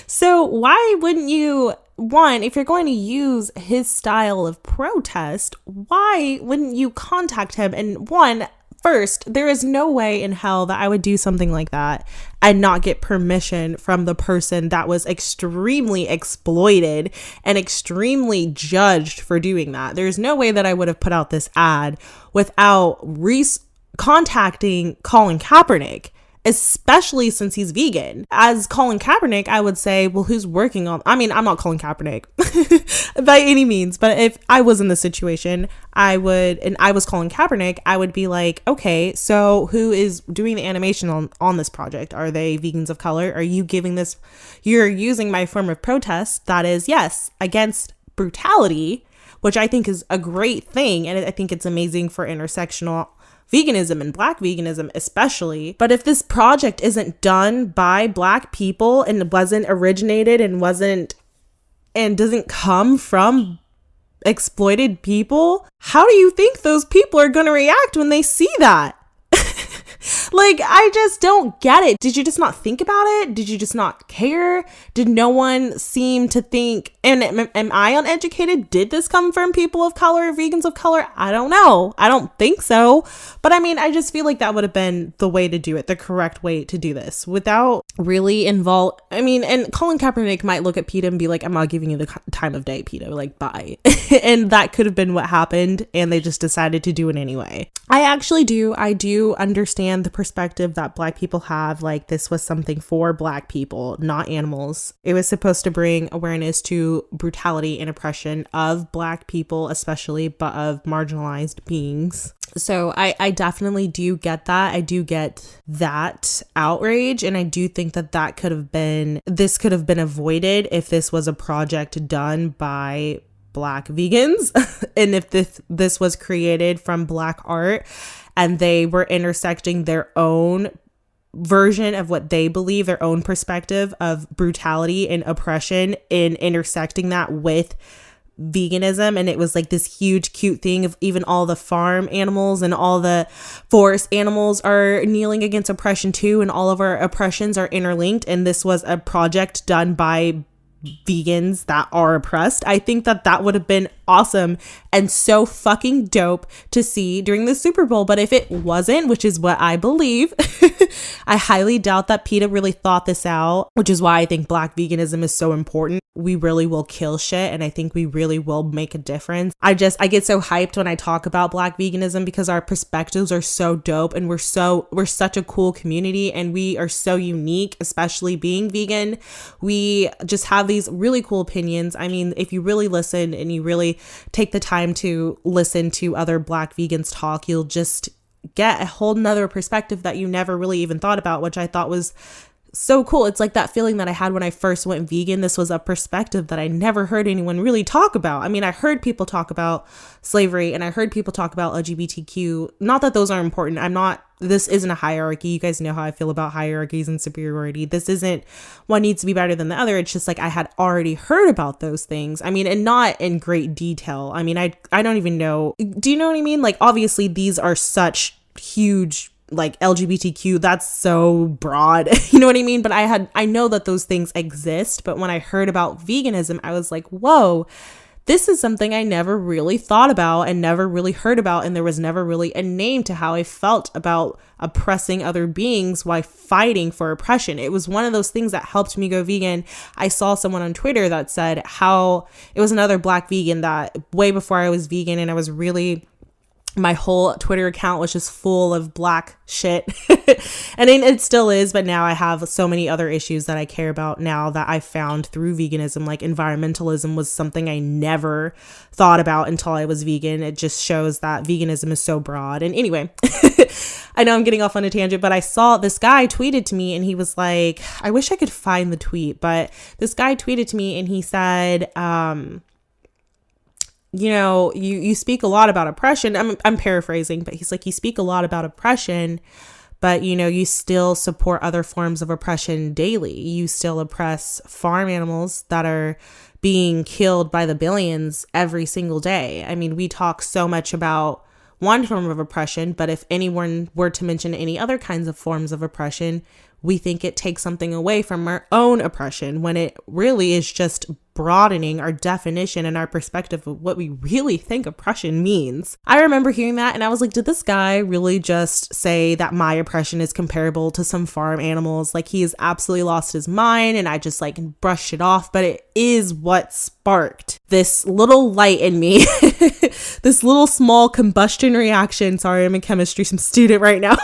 C: So why wouldn't you, one, if you're going to use his style of protest, why wouldn't you contact him? And first, there is no way in hell that I would do something like that and not get permission from the person that was extremely exploited and extremely judged for doing that. There's no way that I would have put out this ad without contacting Colin Kaepernick, especially since he's vegan. As Colin Kaepernick, I would say, well, who's working on, I'm not Colin Kaepernick by any means, but if I was in this situation, I was Colin Kaepernick, I would be like, okay, so who is doing the animation on this project? Are they vegans of color? Are you you're using my form of protest that is, yes, against brutality, which I think is a great thing. And I think it's amazing for intersectional veganism and Black veganism especially. But if this project isn't done by Black people and wasn't originated and doesn't come from exploited people, how do you think those people are going to react when they see that? Like, I just don't get it. Did you just not think about it? Did you just not care? Did no one seem to think, and am I uneducated? Did this come from people of color, vegans of color? I don't know. I don't think so. But I mean, I just feel like that would have been the way to do it, the correct way to do this without really and Colin Kaepernick might look at PETA and be like, I'm not giving you the time of day, PETA, like, bye. And that could have been what happened, and they just decided to do it anyway. I actually do. I do understand the perspective that Black people have. Like, this was something for Black people, not animals. It was supposed to bring awareness to brutality and oppression of Black people, especially, but of marginalized beings. So I definitely do get that. I do get that outrage. And I do think that this could have been avoided if this was a project done by Black vegans and if this was created from Black art and they were intersecting their own version of what they believe, their own perspective of brutality and oppression, in intersecting that with veganism. And it was like this huge cute thing of even all the farm animals and all the forest animals are kneeling against oppression too, and all of our oppressions are interlinked, and this was a project done by vegans that are oppressed. I think that would have been awesome and so fucking dope to see during the Super Bowl. But if it wasn't, which is what I believe, I highly doubt that PETA really thought this out, which is why I think Black veganism is so important. We really will kill shit, and I think we really will make a difference. I get so hyped when I talk about Black veganism because our perspectives are so dope, and we're such a cool community, and we are so unique, especially being vegan. We just have these really cool opinions. I mean, if you really listen and you really take the time to listen to other Black vegans talk, you'll just get a whole nother perspective that you never really even thought about, which I thought was so cool. It's like that feeling that I had when I first went vegan. This was a perspective that I never heard anyone really talk about. I mean, I heard people talk about slavery and I heard people talk about LGBTQ. Not that those are important. This isn't a hierarchy. You guys know how I feel about hierarchies and superiority. This isn't one needs to be better than the other. It's just like I had already heard about those things. I mean, and not in great detail. I mean, I don't even know. Do you know what I mean? Like, obviously these are such huge, like LGBTQ, that's so broad, you know what I mean? But I know that those things exist. But when I heard about veganism, I was like, whoa, this is something I never really thought about and never really heard about. And there was never really a name to how I felt about oppressing other beings while fighting for oppression. It was one of those things that helped me go vegan. I saw someone on Twitter that said how it was another Black vegan that way before I was vegan, and I was really, my whole Twitter account was just full of Black shit. And it still is, but now I have so many other issues that I care about now that I found through veganism. Like environmentalism was something I never thought about until I was vegan. It just shows that veganism is so broad. And anyway, I know I'm getting off on a tangent, but I saw this guy tweeted to me and he was like, I wish I could find the tweet, but this guy tweeted to me and he said, you know, you speak a lot about oppression. I'm paraphrasing, but he's like, you speak a lot about oppression, but you know, you still support other forms of oppression daily. You still oppress farm animals that are being killed by the billions every single day. I mean, we talk so much about one form of oppression, but if anyone were to mention any other kinds of forms of oppression, we think it takes something away from our own oppression, when it really is just broadening our definition and our perspective of what we really think oppression means. I remember hearing that and I was like, did this guy really just say that my oppression is comparable to some farm animals? Like, he has absolutely lost his mind, and I just like brushed it off. But it is what sparked this little light in me, this little small combustion reaction. Sorry, I'm a chemistry student right now.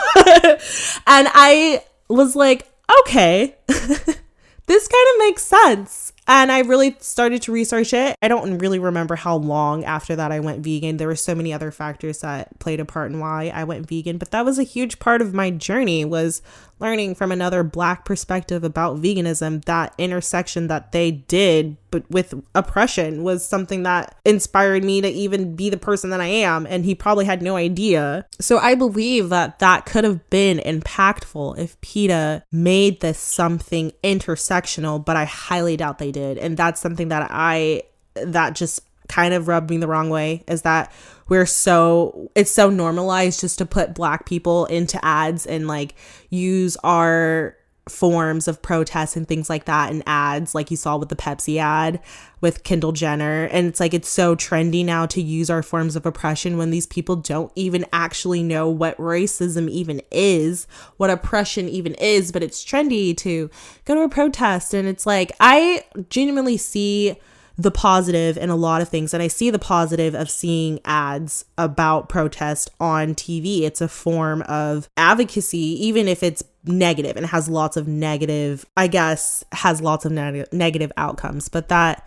C: And I was like, okay, this kind of makes sense. And I really started to research it. I don't really remember how long after that I went vegan. There were so many other factors that played a part in why I went vegan, but that was a huge part of my journey, was learning from another Black perspective about veganism. That intersection that they did, but with oppression, was something that inspired me to even be the person that I am. And he probably had no idea. So I believe that that could have been impactful if PETA made this something intersectional, but I highly doubt they did. And that's something that just kind of rubbed me the wrong way, is that it's so normalized just to put Black people into ads and like use our forms of protest and things like that in ads, like you saw with the Pepsi ad with Kendall Jenner. And it's like, it's so trendy now to use our forms of oppression when these people don't even actually know what racism even is, what oppression even is, but it's trendy to go to a protest. And it's like, I genuinely see the positive in a lot of things. And I see the positive of seeing ads about protest on TV. It's a form of advocacy, even if it's negative and has lots of negative, negative outcomes. But that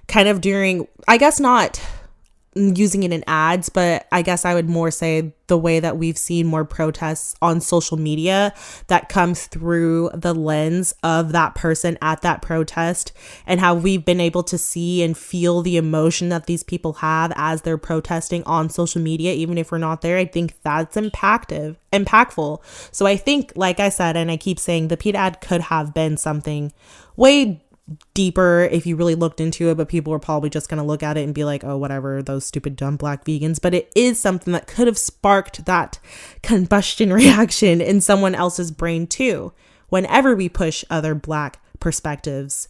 C: kind of during, I guess not using it in ads, but I guess I would more say the way that we've seen more protests on social media that comes through the lens of that person at that protest, and how we've been able to see and feel the emotion that these people have as they're protesting on social media, even if we're not there. I think that's impactful. So I think, like I said, and I keep saying, the PETA ad could have been something way deeper if you really looked into it, but people were probably just going to look at it and be like, oh, whatever, those stupid dumb black vegans. But it is something that could have sparked that combustion reaction in someone else's brain too. Whenever we push other black perspectives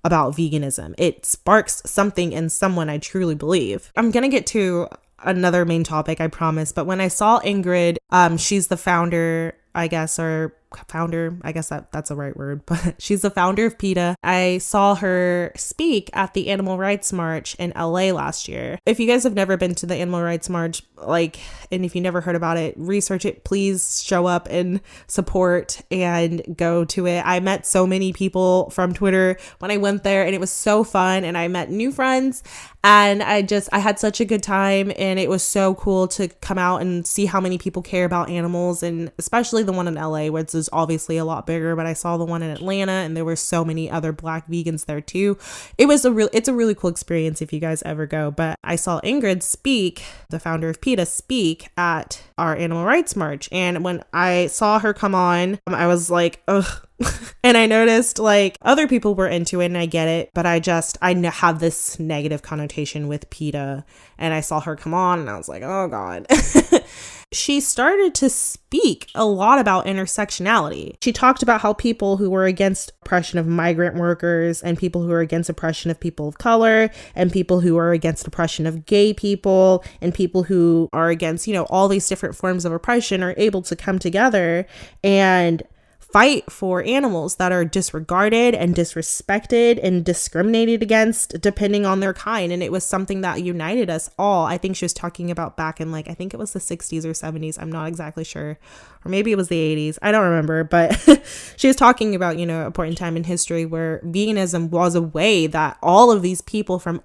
C: about veganism, it sparks something in someone, I truly believe. I'm going to get to another main topic, I promise. But when I saw Ingrid, she's the founder, I guess, that's a right word, but she's the founder of PETA. I saw her speak at the Animal Rights March in LA last year. If you guys have never been to the Animal Rights March, and if you never heard about it, research it, please show up and support and go to it. I met so many people from Twitter when I went there, and it was so fun, and I met new friends, and I had such a good time, and it was so cool to come out and see how many people care about animals, and especially the one in LA, which is obviously a lot bigger, but I saw the one in Atlanta, and there were so many other black vegans there too. It's a really cool experience if you guys ever go. But I saw Ingrid speak, the founder of PETA, speak at our Animal Rights March, and when I saw her come on, I was like, ugh. And I noticed other people were into it, and I get it, but I have this negative connotation with PETA, and I saw her come on and I was like, oh God. She started to speak a lot about intersectionality. She talked about how people who were against oppression of migrant workers, and people who are against oppression of people of color, and people who are against oppression of gay people, and people who are against, all these different forms of oppression are able to come together and fight for animals that are disregarded and disrespected and discriminated against depending on their kind. And it was something that united us all. I think she was talking about back in I think it was the 60s or 70s. I'm not exactly sure. Or maybe it was the 80s. I don't remember. But she was talking about, a point in time in history where veganism was a way that all of these people from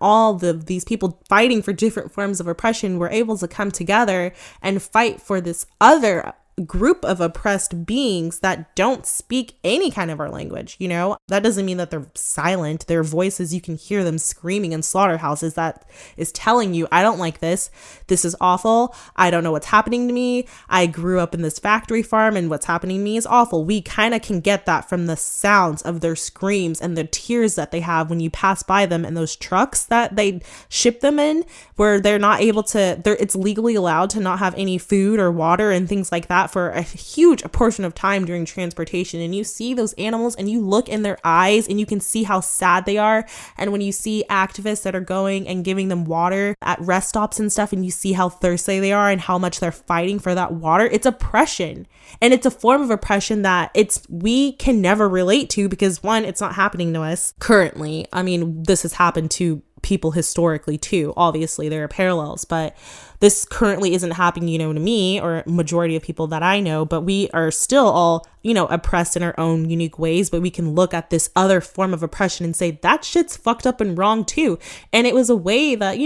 C: these people fighting for different forms of oppression were able to come together and fight for this other group of oppressed beings that don't speak any kind of our language. That doesn't mean that they're silent. Their voices, you can hear them screaming in slaughterhouses. That is telling you, I don't like this. This is awful. I don't know what's happening to me. I grew up in this factory farm, and what's happening to me is awful. We kind of can get that from the sounds of their screams and the tears that they have when you pass by them in those trucks that they ship them in, where they're not able to, it's legally allowed to not have any food or water and things like that for a huge portion of time during transportation. And you see those animals and you look in their eyes and you can see how sad they are. And when you see activists that are going and giving them water at rest stops and stuff, and you see how thirsty they are and how much they're fighting for that water, it's oppression. And it's a form of oppression that we can never relate to, because one, it's not happening to us currently. I mean, this has happened to people historically too. Obviously there are parallels, but this currently isn't happening, to me or majority of people that I know, but we are still all, oppressed in our own unique ways. But we can look at this other form of oppression and say that shit's fucked up and wrong too. And it was a way that,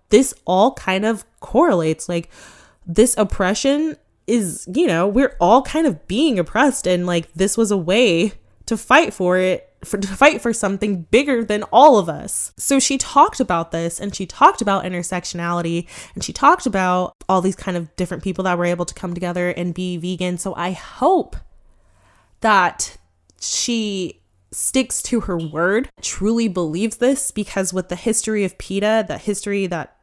C: this all kind of correlates. This oppression is, we're all kind of being oppressed, and this was a way to fight for it, to fight for something bigger than all of us. So she talked about this, and she talked about intersectionality, and she talked about all these kind of different people that were able to come together and be vegan. So I hope that she sticks to her word, truly believes this, because with the history of PETA, the history that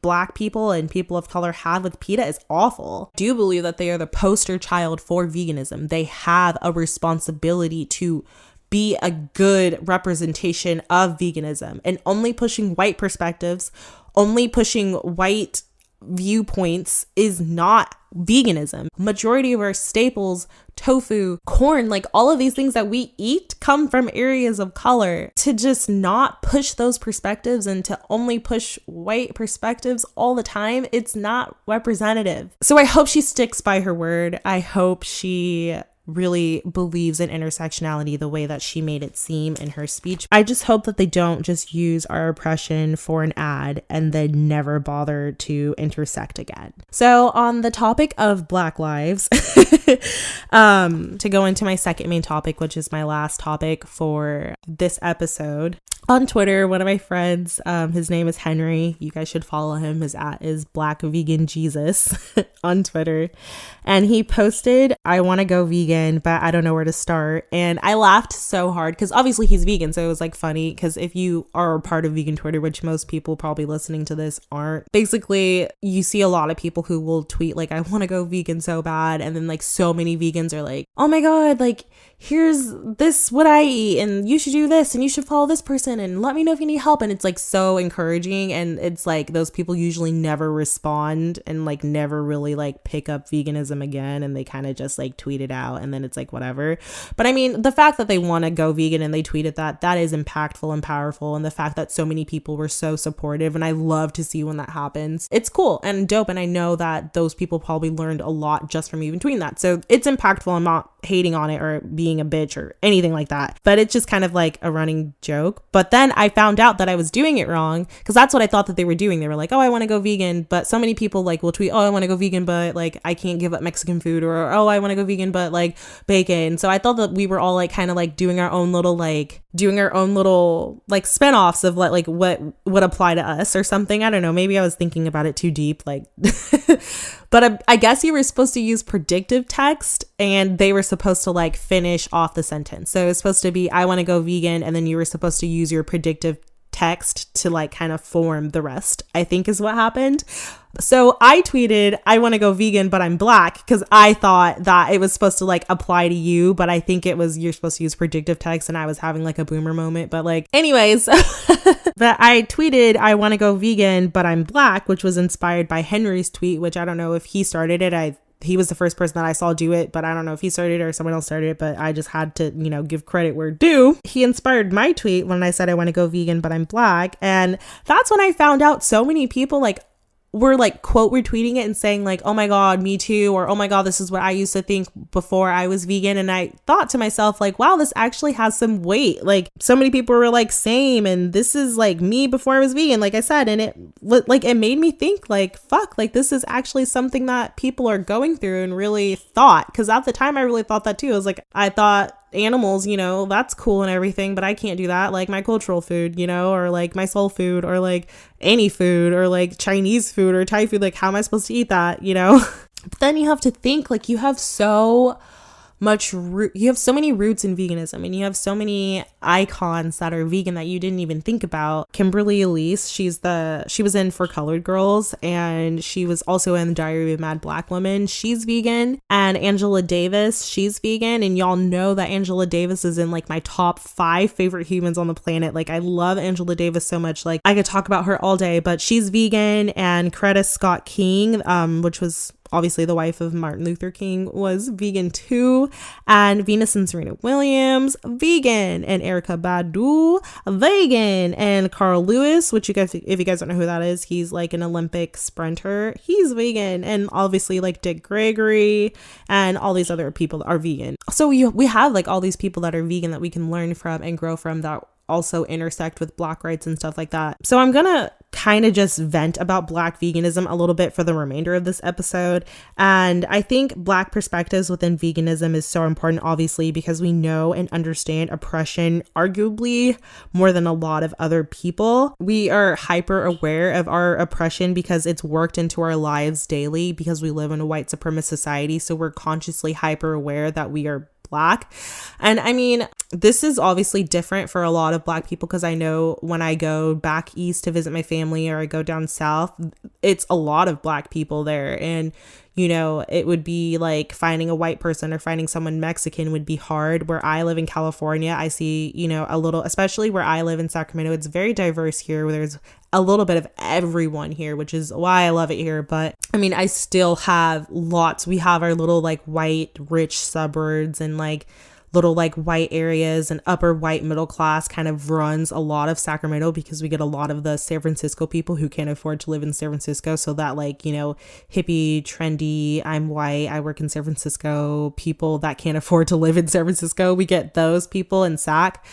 C: Black people and people of color have with PETA is awful. I do believe that they are the poster child for veganism. They have a responsibility to be a good representation of veganism, and only pushing white perspectives, only pushing white viewpoints is not veganism. Majority of our staples, tofu, corn, like all of these things that we eat come from areas of color. To just not push those perspectives and to only push white perspectives all the time, it's not representative. So I hope she sticks by her word. I hope she really believes in intersectionality the way that she made it seem in her speech. I just hope that they don't just use our oppression for an ad and then never bother to intersect again. So on the topic of Black lives, to go into my second main topic, which is my last topic for this episode. On Twitter, one of my friends, his name is Henry. You guys should follow him. His @ is Black Vegan Jesus on Twitter. And he posted, I want to go vegan, but I don't know where to start. And I laughed so hard because obviously he's vegan. So it was like funny because if you are a part of vegan Twitter, which most people probably listening to this aren't, basically you see a lot of people who will tweet like, I want to go vegan so bad. And then like so many vegans are like, oh my God, like here's this, what I eat, and you should do this, and you should follow this person, and let me know if you need help. And it's like so encouraging. And it's like those people usually never respond and like never really like pick up veganism again. And they kind of just like tweet it out and then it's like whatever. But I mean, the fact that they want to go vegan and they tweeted that is impactful and powerful. And the fact that so many people were so supportive, and I love to see when that happens. It's cool and dope. And I know that those people probably learned a lot just from even tweeting that. So it's impactful. I'm not hating on it or being a bitch or anything like that, but it's just kind of like a running joke. But then I found out that I was doing it wrong, because that's what I thought that they were doing. They were like, oh, I want to go vegan, but so many people like will tweet, oh, I want to go vegan, but like I can't give up Mexican food, or oh, I want to go vegan, but like bacon. So I thought that we were all like kind of like doing our own little like spinoffs of like what would apply to us or something. I don't know, maybe I was thinking about it too deep, like but I guess you were supposed to use predictive text, and they were supposed to like finish off the sentence. So it was supposed to be, I want to go vegan, and then you were supposed to use your predictive text to like kind of form the rest, I think is what happened. So I tweeted, I want to go vegan, but I'm Black, because I thought that it was supposed to like apply to you, but I think it was, you're supposed to use predictive text, and I was having like a boomer moment. But like anyways, but I tweeted, I want to go vegan, but I'm Black, which was inspired by Henry's tweet, which I don't know if he started it. He was the first person that I saw do it, but I don't know if he started it or someone else started it, but I just had to, give credit where due. He inspired my tweet when I said I want to go vegan, but I'm Black. And that's when I found out so many people like were like quote retweeting it and saying like, oh my God, me too, or oh my God, this is what I used to think before I was vegan. And I thought to myself like, wow, this actually has some weight. Like so many people were like, same, and this is like me before I was vegan, like I said. And it made me think like, fuck, like this is actually something that people are going through, and really thought, because at the time I really thought that too. I was like, I thought animals, that's cool and everything, but I can't do that. Like my cultural food, or like my soul food, or like any food, or like Chinese food or Thai food, like how am I supposed to eat that, But then you have to think like you have so many roots in veganism, and you have so many icons that are vegan that you didn't even think about. Kimberly Elise, she was in For Colored Girls, and she was also in Diary of a Mad Black Woman. She's vegan. And Angela Davis, she's vegan, and y'all know that Angela Davis is in like my top 5 favorite humans on the planet. Like I love Angela Davis so much, like I could talk about her all day. But she's vegan. And Coretta Scott King, which was obviously the wife of Martin Luther King, was vegan too. And Venus and Serena Williams, vegan. And Erykah Badu, vegan. And Carl Lewis, which you guys, if you guys don't know who that is, he's like an Olympic sprinter, he's vegan. And obviously like Dick Gregory and all these other people that are vegan. So we have like all these people that are vegan that we can learn from and grow from, that also intersect with Black rights and stuff like that. So I'm gonna kind of just vent about Black veganism a little bit for the remainder of this episode. And I think Black perspectives within veganism is so important, obviously, because we know and understand oppression arguably more than a lot of other people. We are hyper aware of our oppression because it's worked into our lives daily, because we live in a white supremacist society. So we're consciously hyper aware that we are Black. And I mean, this is obviously different for a lot of Black people, because I know when I go back east to visit my family, or I go down south, it's a lot of Black people there. And you know, it would be like finding a white person or finding someone Mexican would be hard. Where I live in California, I see, you know, a little, especially where I live in Sacramento, it's very diverse here, where there's a little bit of everyone here, which is why I love it here. But I mean, I still have lots. We have our little like white rich suburbs and like little like white areas, and upper white middle class kind of runs a lot of Sacramento, because we get a lot of the San Francisco people who can't afford to live in San Francisco. So that like, you know, hippie, trendy, I'm white, I work in San Francisco, people that can't afford to live in San Francisco, we get those people in Sac.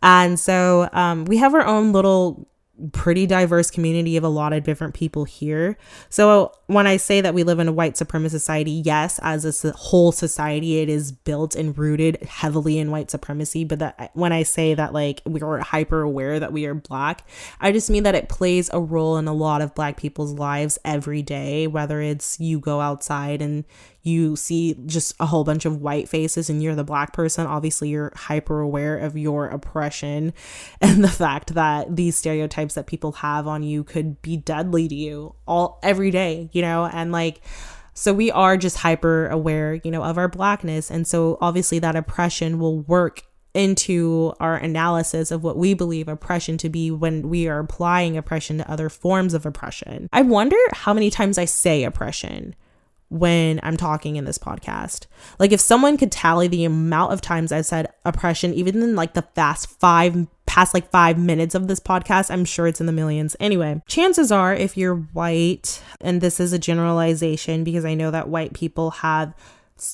C: And so we have our own little pretty diverse community of a lot of different people here. So when I say that we live in a white supremacist society, yes, as a whole society, it is built and rooted heavily in white supremacy. But that when I say that like we are hyper aware that we are Black, I just mean that it plays a role in a lot of Black people's lives every day, whether it's you go outside and you see just a whole bunch of white faces and you're the Black person. Obviously you're hyper aware of your oppression and the fact that these stereotypes that people have on you could be deadly to you every day, you know. And like, so we are just hyper aware, you know, of our Blackness. And so obviously that oppression will work into our analysis of what we believe oppression to be when we are applying oppression to other forms of oppression. I wonder how many times I say oppression when I'm talking in this podcast. Like if someone could tally the amount of times I've said oppression, even in like the past 5 minutes of this podcast, I'm sure it's in the millions. Anyway, chances are if you're white, and this is a generalization because I know that white people have,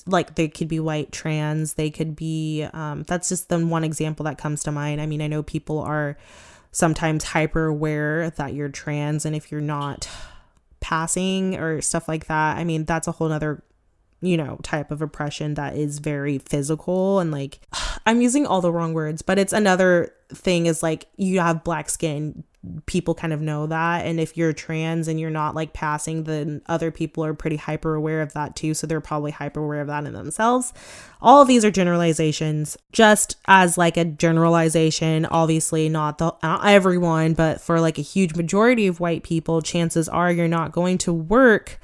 C: like, they could be white trans, they could be, that's just the one example that comes to mind. I mean, I know people are sometimes hyper aware that you're trans, and if you're not passing or stuff like that, I mean, that's a whole nother, you know, type of oppression that is very physical. And like, I'm using all the wrong words, but it's another thing is like, you have Black skin, people kind of know that. And if you're trans and you're not like passing, then other people are pretty hyper aware of that too. So they're probably hyper aware of that in themselves. All of these are generalizations, just as like a generalization, obviously not everyone, but for like a huge majority of white people, chances are you're not going to work.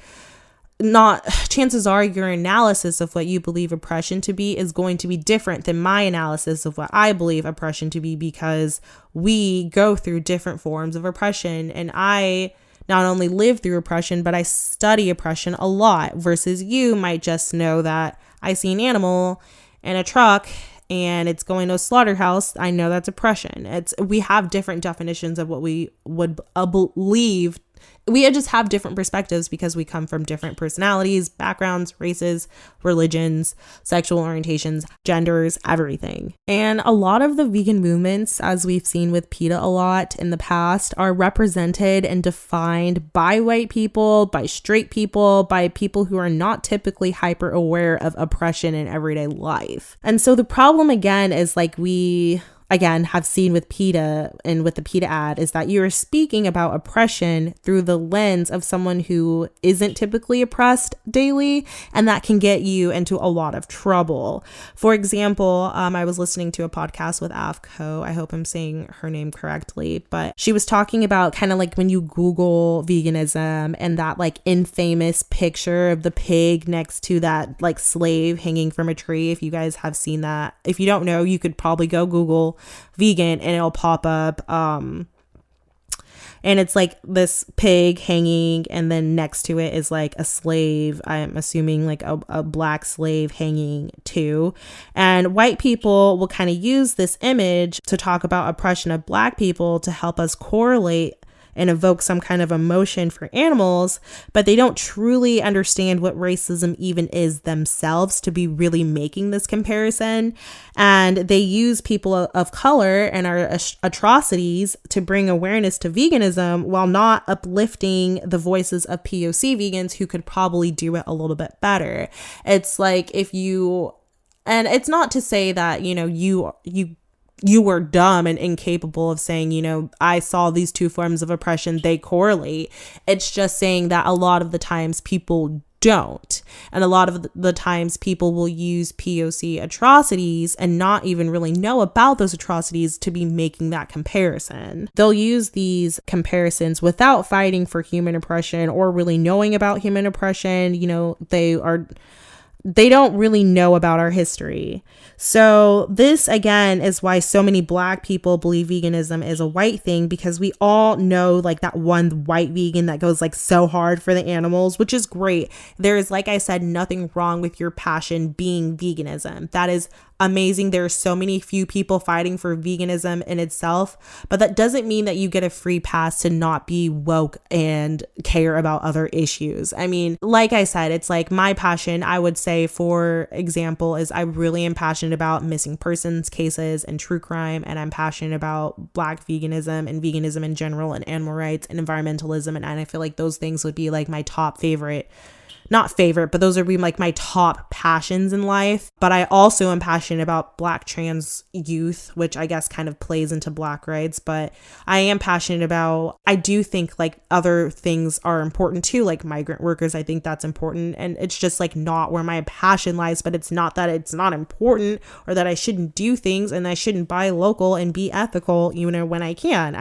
C: Chances are your analysis of what you believe oppression to be is going to be different than my analysis of what I believe oppression to be, because we go through different forms of oppression. And I not only live through oppression, but I study oppression a lot, versus you might just know that I see an animal in a truck and it's going to a slaughterhouse. I know that's oppression. We have different definitions of what we would believe. We just have different perspectives because we come from different personalities, backgrounds, races, religions, sexual orientations, genders, everything. And a lot of the vegan movements, as we've seen with PETA a lot in the past, are represented and defined by white people, by straight people, by people who are not typically hyper aware of oppression in everyday life. And so the problem again is like we have seen with PETA and with the PETA ad is that you are speaking about oppression through the lens of someone who isn't typically oppressed daily, and that can get you into a lot of trouble. For example, I was listening to a podcast with Afko. I hope I'm saying her name correctly, but she was talking about kind of like when you Google veganism and that like infamous picture of the pig next to that like slave hanging from a tree. If you guys have seen that, if you don't know, you could probably go Google vegan and it'll pop up, and it's like this pig hanging, and then next to it is like a slave, I'm assuming like a Black slave hanging too. And white people will kind of use this image to talk about oppression of Black people to help us correlate and evoke some kind of emotion for animals, but they don't truly understand what racism even is themselves to be really making this comparison. And they use people of color and our atrocities to bring awareness to veganism while not uplifting the voices of POC vegans who could probably do it a little bit better. It's like and it's not to say that, you know, you were dumb and incapable of saying, you know, I saw these two forms of oppression, they correlate. It's just saying that a lot of the times people don't. And a lot of the times people will use POC atrocities and not even really know about those atrocities to be making that comparison. They'll use these comparisons without fighting for human oppression or really knowing about human oppression. You know, they don't really know about our history. So this, again, is why so many Black people believe veganism is a white thing, because we all know like that one white vegan that goes like so hard for the animals, which is great. There is, like I said, nothing wrong with your passion being veganism. That is amazing. There are so many few people fighting for veganism in itself, but that doesn't mean that you get a free pass to not be woke and care about other issues. I mean, like I said, it's like my passion, I would say, for example, is I really am passionate about missing persons cases and true crime, and I'm passionate about Black veganism and veganism in general and animal rights and environmentalism, and I feel like those things would be like my top favorite, not favorite, but those would be like my top passions in life. But I also am passionate about Black trans youth, which I guess kind of plays into Black rights. But I am passionate about, I do think like other things are important too, like migrant workers. I think that's important. And it's just like not where my passion lies, but it's not that it's not important or that I shouldn't do things and I shouldn't buy local and be ethical, you know, when I can.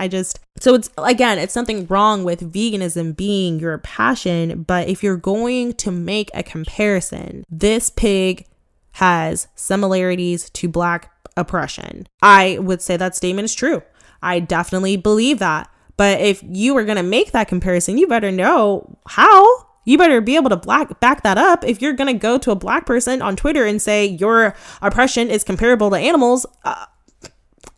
C: So it's, again, it's nothing wrong with veganism being your passion, but if you're going to make a comparison, this pig has similarities to Black oppression, I would say that statement is true. I definitely believe that. But if you are going to make that comparison, you better know how. You better be able to back that up. If you're going to go to a Black person on Twitter and say your oppression is comparable to animals,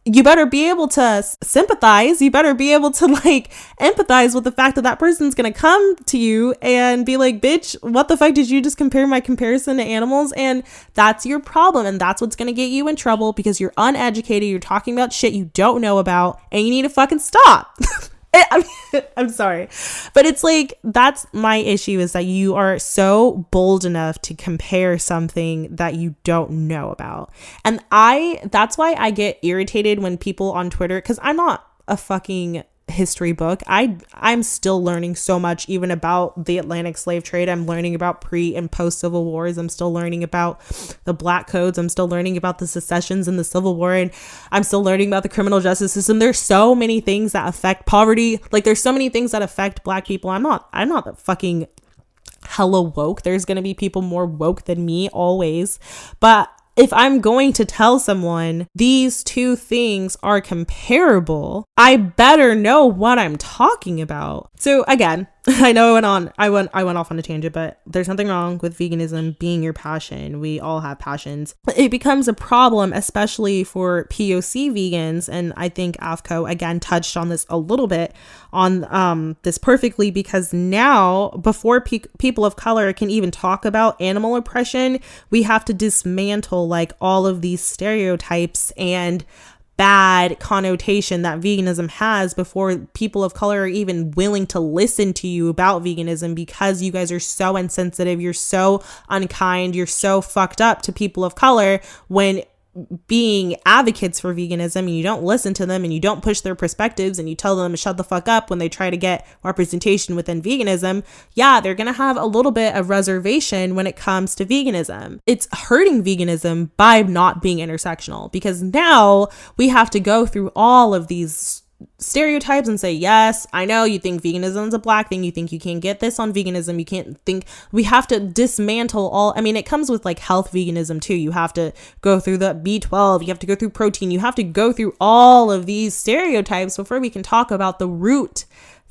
C: you better be able to sympathize. You better be able to like empathize with the fact that that person's going to come to you and be like, bitch, what the fuck did you just compare my comparison to animals? And that's your problem. And that's what's going to get you in trouble, because you're uneducated. You're talking about shit you don't know about, and you need to fucking stop. I'm sorry, but it's like, that's my issue, is that you are so bold enough to compare something that you don't know about. And that's why I get irritated when people on Twitter, because I'm not a fucking history book. I'm still learning so much even about the Atlantic slave trade. I'm learning about pre and post Civil Wars. I'm still learning about the Black codes. I'm still learning about the secessions and the Civil War, and I'm still learning about the criminal justice system. There's so many things that affect poverty. Like, there's so many things that affect Black people. I'm not the fucking hella woke. There's gonna be people more woke than me always, but if I'm going to tell someone these two things are comparable, I better know what I'm talking about. So again, I know I went off on a tangent, but there's nothing wrong with veganism being your passion. We all have passions. It becomes a problem, especially for POC vegans. And I think AFCO again touched on this a little bit on this perfectly, because now before people of color can even talk about animal oppression, we have to dismantle like all of these stereotypes and bad connotation that veganism has before people of color are even willing to listen to you about veganism, because you guys are so insensitive, you're so unkind, you're so fucked up to people of color when being advocates for veganism, and you don't listen to them and you don't push their perspectives and you tell them to shut the fuck up when they try to get representation within veganism. Yeah, they're gonna have a little bit of reservation when it comes to veganism. It's hurting veganism by not being intersectional, because now we have to go through all of these stereotypes and say, yes, I know you think veganism is a Black thing, you think you can't get this on veganism, you can't think, we have to dismantle all, I mean, it comes with like health veganism too. You have to go through the B12, you have to go through protein, you have to go through all of these stereotypes before we can talk about the root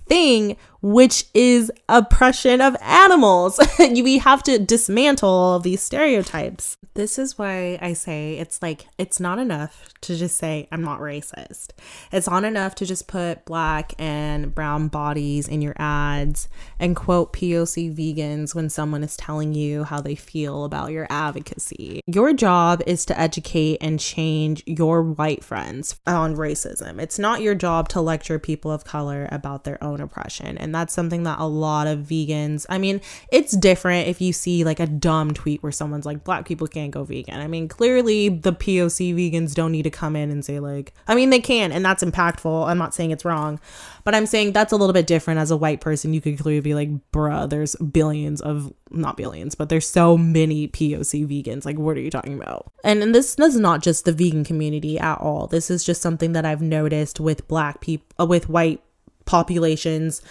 C: thing, which is oppression of animals. We have to dismantle all of these stereotypes. This is why I say it's like, it's not enough to just say I'm not racist. It's not enough to just put Black and brown bodies in your ads and quote POC vegans when someone is telling you how they feel about your advocacy. Your job is to educate and change your white friends on racism. It's not your job to lecture people of color about their own oppression. And And that's something that a lot of vegans, I mean, it's different if you see like a dumb tweet where someone's like, Black people can't go vegan. I mean, clearly the POC vegans don't need to come in and say like, I mean, they can, and that's impactful. I'm not saying it's wrong, but I'm saying that's a little bit different. As a white person, you could clearly be like, bruh, there's billions of, not billions, but there's so many POC vegans. Like, what are you talking about? And this is not just the vegan community at all. This is just something that I've noticed with Black people, with white populations.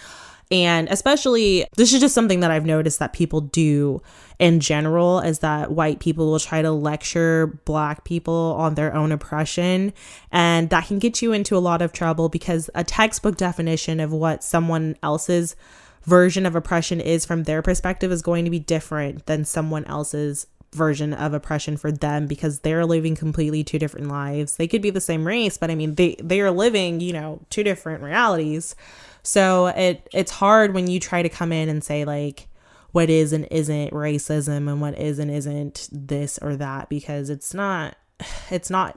C: And especially, this is just something that I've noticed that people do in general, is that white people will try to lecture Black people on their own oppression. And that can get you into a lot of trouble, because a textbook definition of what someone else's version of oppression is from their perspective is going to be different than someone else's version of oppression for them, because they're living completely two different lives. They could be the same race, but I mean, they are living, you know, two different realities. So it's hard when you try to come in and say like what is and isn't racism and what is and isn't this or that, because it's not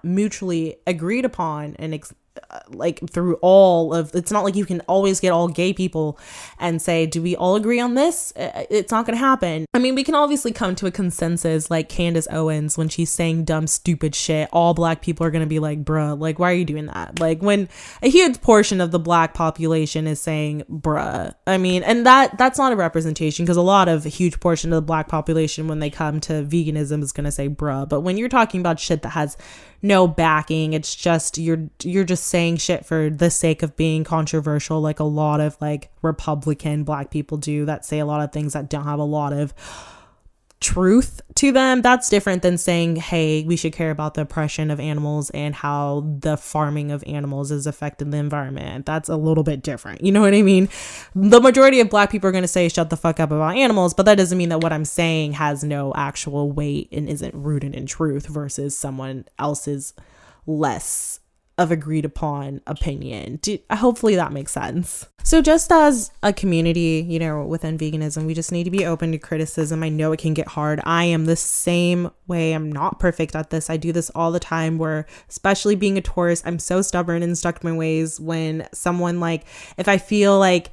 C: mutually agreed upon and like through all of, it's not like you can always get all gay people and say, do we all agree on this? It's not going to happen. I mean, we can obviously come to a consensus, like Candace Owens, when she's saying dumb, stupid shit, all Black people are going to be like, bruh, like, why are you doing that? Like, when a huge portion of the Black population is saying, bruh, I mean, and that's not a representation, because a lot of a huge portion of the Black population, when they come to veganism, is going to say, bruh. But when you're talking about shit that has no backing, it's just, you're just saying shit for the sake of being controversial, like a lot of like Republican Black people do, that say a lot of things that don't have a lot of truth to them. That's different than saying, hey, we should care about the oppression of animals and how the farming of animals is affecting the environment. That's a little bit different. You know what I mean? The majority of Black people are going to say, shut the fuck up about animals, but that doesn't mean that what I'm saying has no actual weight and isn't rooted in truth versus someone else's less of agreed upon opinion. Hopefully that makes sense. So just as a community, you know, within veganism, we just need to be open to criticism. I know it can get hard. I am the same way. I'm not perfect at this. I do this all the time, where, especially being a Taurus, I'm so stubborn and stuck to my ways. When someone, like, if I feel like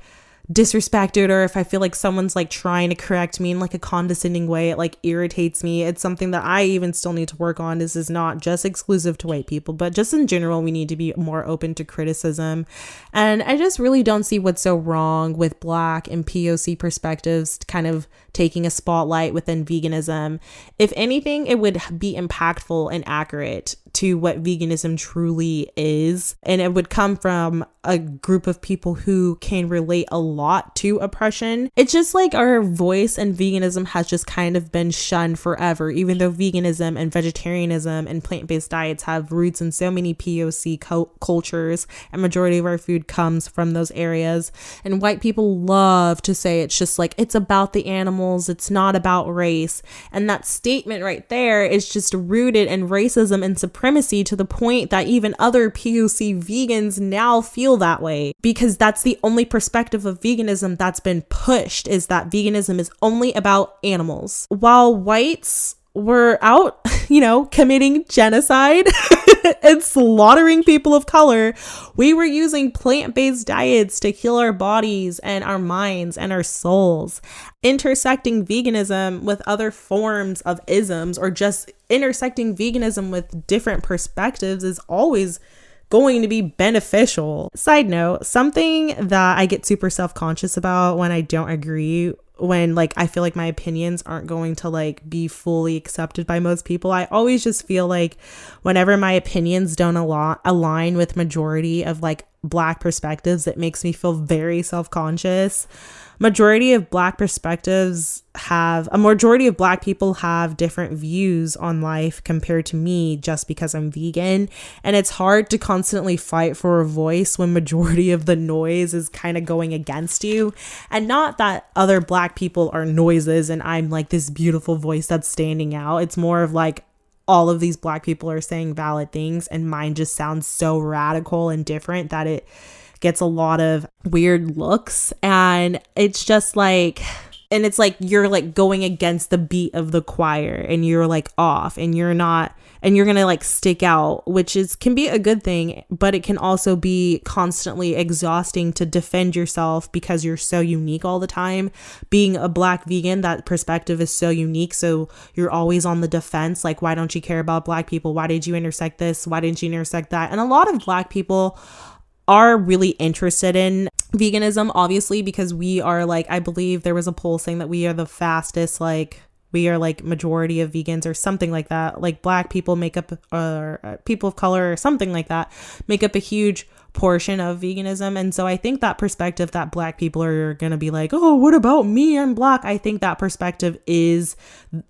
C: disrespected, or if I feel like someone's like trying to correct me in like a condescending way, it like irritates me. It's something that I even still need to work on. This is not just exclusive to white people, but just in general, we need to be more open to criticism. And I just really don't see what's so wrong with Black and POC perspectives kind of taking a spotlight within veganism. If anything, it would be impactful and accurate to what veganism truly is. And it would come from a group of people who can relate a lot to oppression. It's just like our voice in veganism has just kind of been shunned forever, even though veganism and vegetarianism and plant-based diets have roots in so many POC cultures, and majority of our food comes from those areas. And white people love to say it's just like, it's about the animals, it's not about race. And that statement right there is just rooted in racism and supremacy, to the point that even other POC vegans now feel that way, because that's the only perspective of veganism that's been pushed, is that veganism is only about animals. While whites were out, you know, committing genocide and slaughtering people of color, we were using plant-based diets to heal our bodies and our minds and our souls. Intersecting veganism with other forms of isms, or just intersecting veganism with different perspectives, is always going to be beneficial. Side note, something that I get super self-conscious about when I don't agree, when like I feel like my opinions aren't going to like be fully accepted by most people, I always just feel like whenever my opinions don't align with majority of like Black perspectives, it makes me feel very self-conscious. Majority of Black people have different views on life compared to me, just because I'm vegan. And it's hard to constantly fight for a voice when majority of the noise is kind of going against you. And not that other Black people are noises and I'm like this beautiful voice that's standing out. It's more of like, all of these Black people are saying valid things, and mine just sounds so radical and different that it gets a lot of weird looks. And it's just like, And it's like you're like going against the beat of the choir and you're like off and you're not, and you're gonna like stick out, which can be a good thing, but it can also be constantly exhausting to defend yourself because you're so unique all the time. Being a Black vegan, that perspective is so unique, so you're always on the defense, like, why don't you care about Black people? Why did you intersect this? Why didn't you intersect that? And a lot of Black people are really interested in veganism, obviously, because we are like, I believe there was a poll saying that we are the fastest, like we are like majority of vegans or something like that. Like Black people make up, or people of color or something like that, make up a huge portion of veganism. And so I think that perspective that Black people are going to be like, oh, what about me? I'm Black. I think that perspective is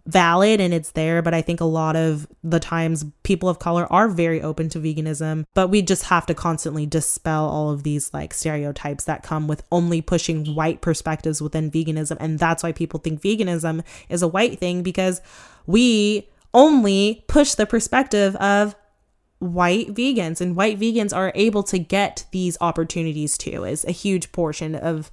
C: valid and it's there. But I think a lot of the times people of color are very open to veganism, but we just have to constantly dispel all of these like stereotypes that come with only pushing white perspectives within veganism. And that's why people think veganism is a white thing, because we only push the perspective of white vegans, and white vegans are able to get these opportunities too, is a huge portion of,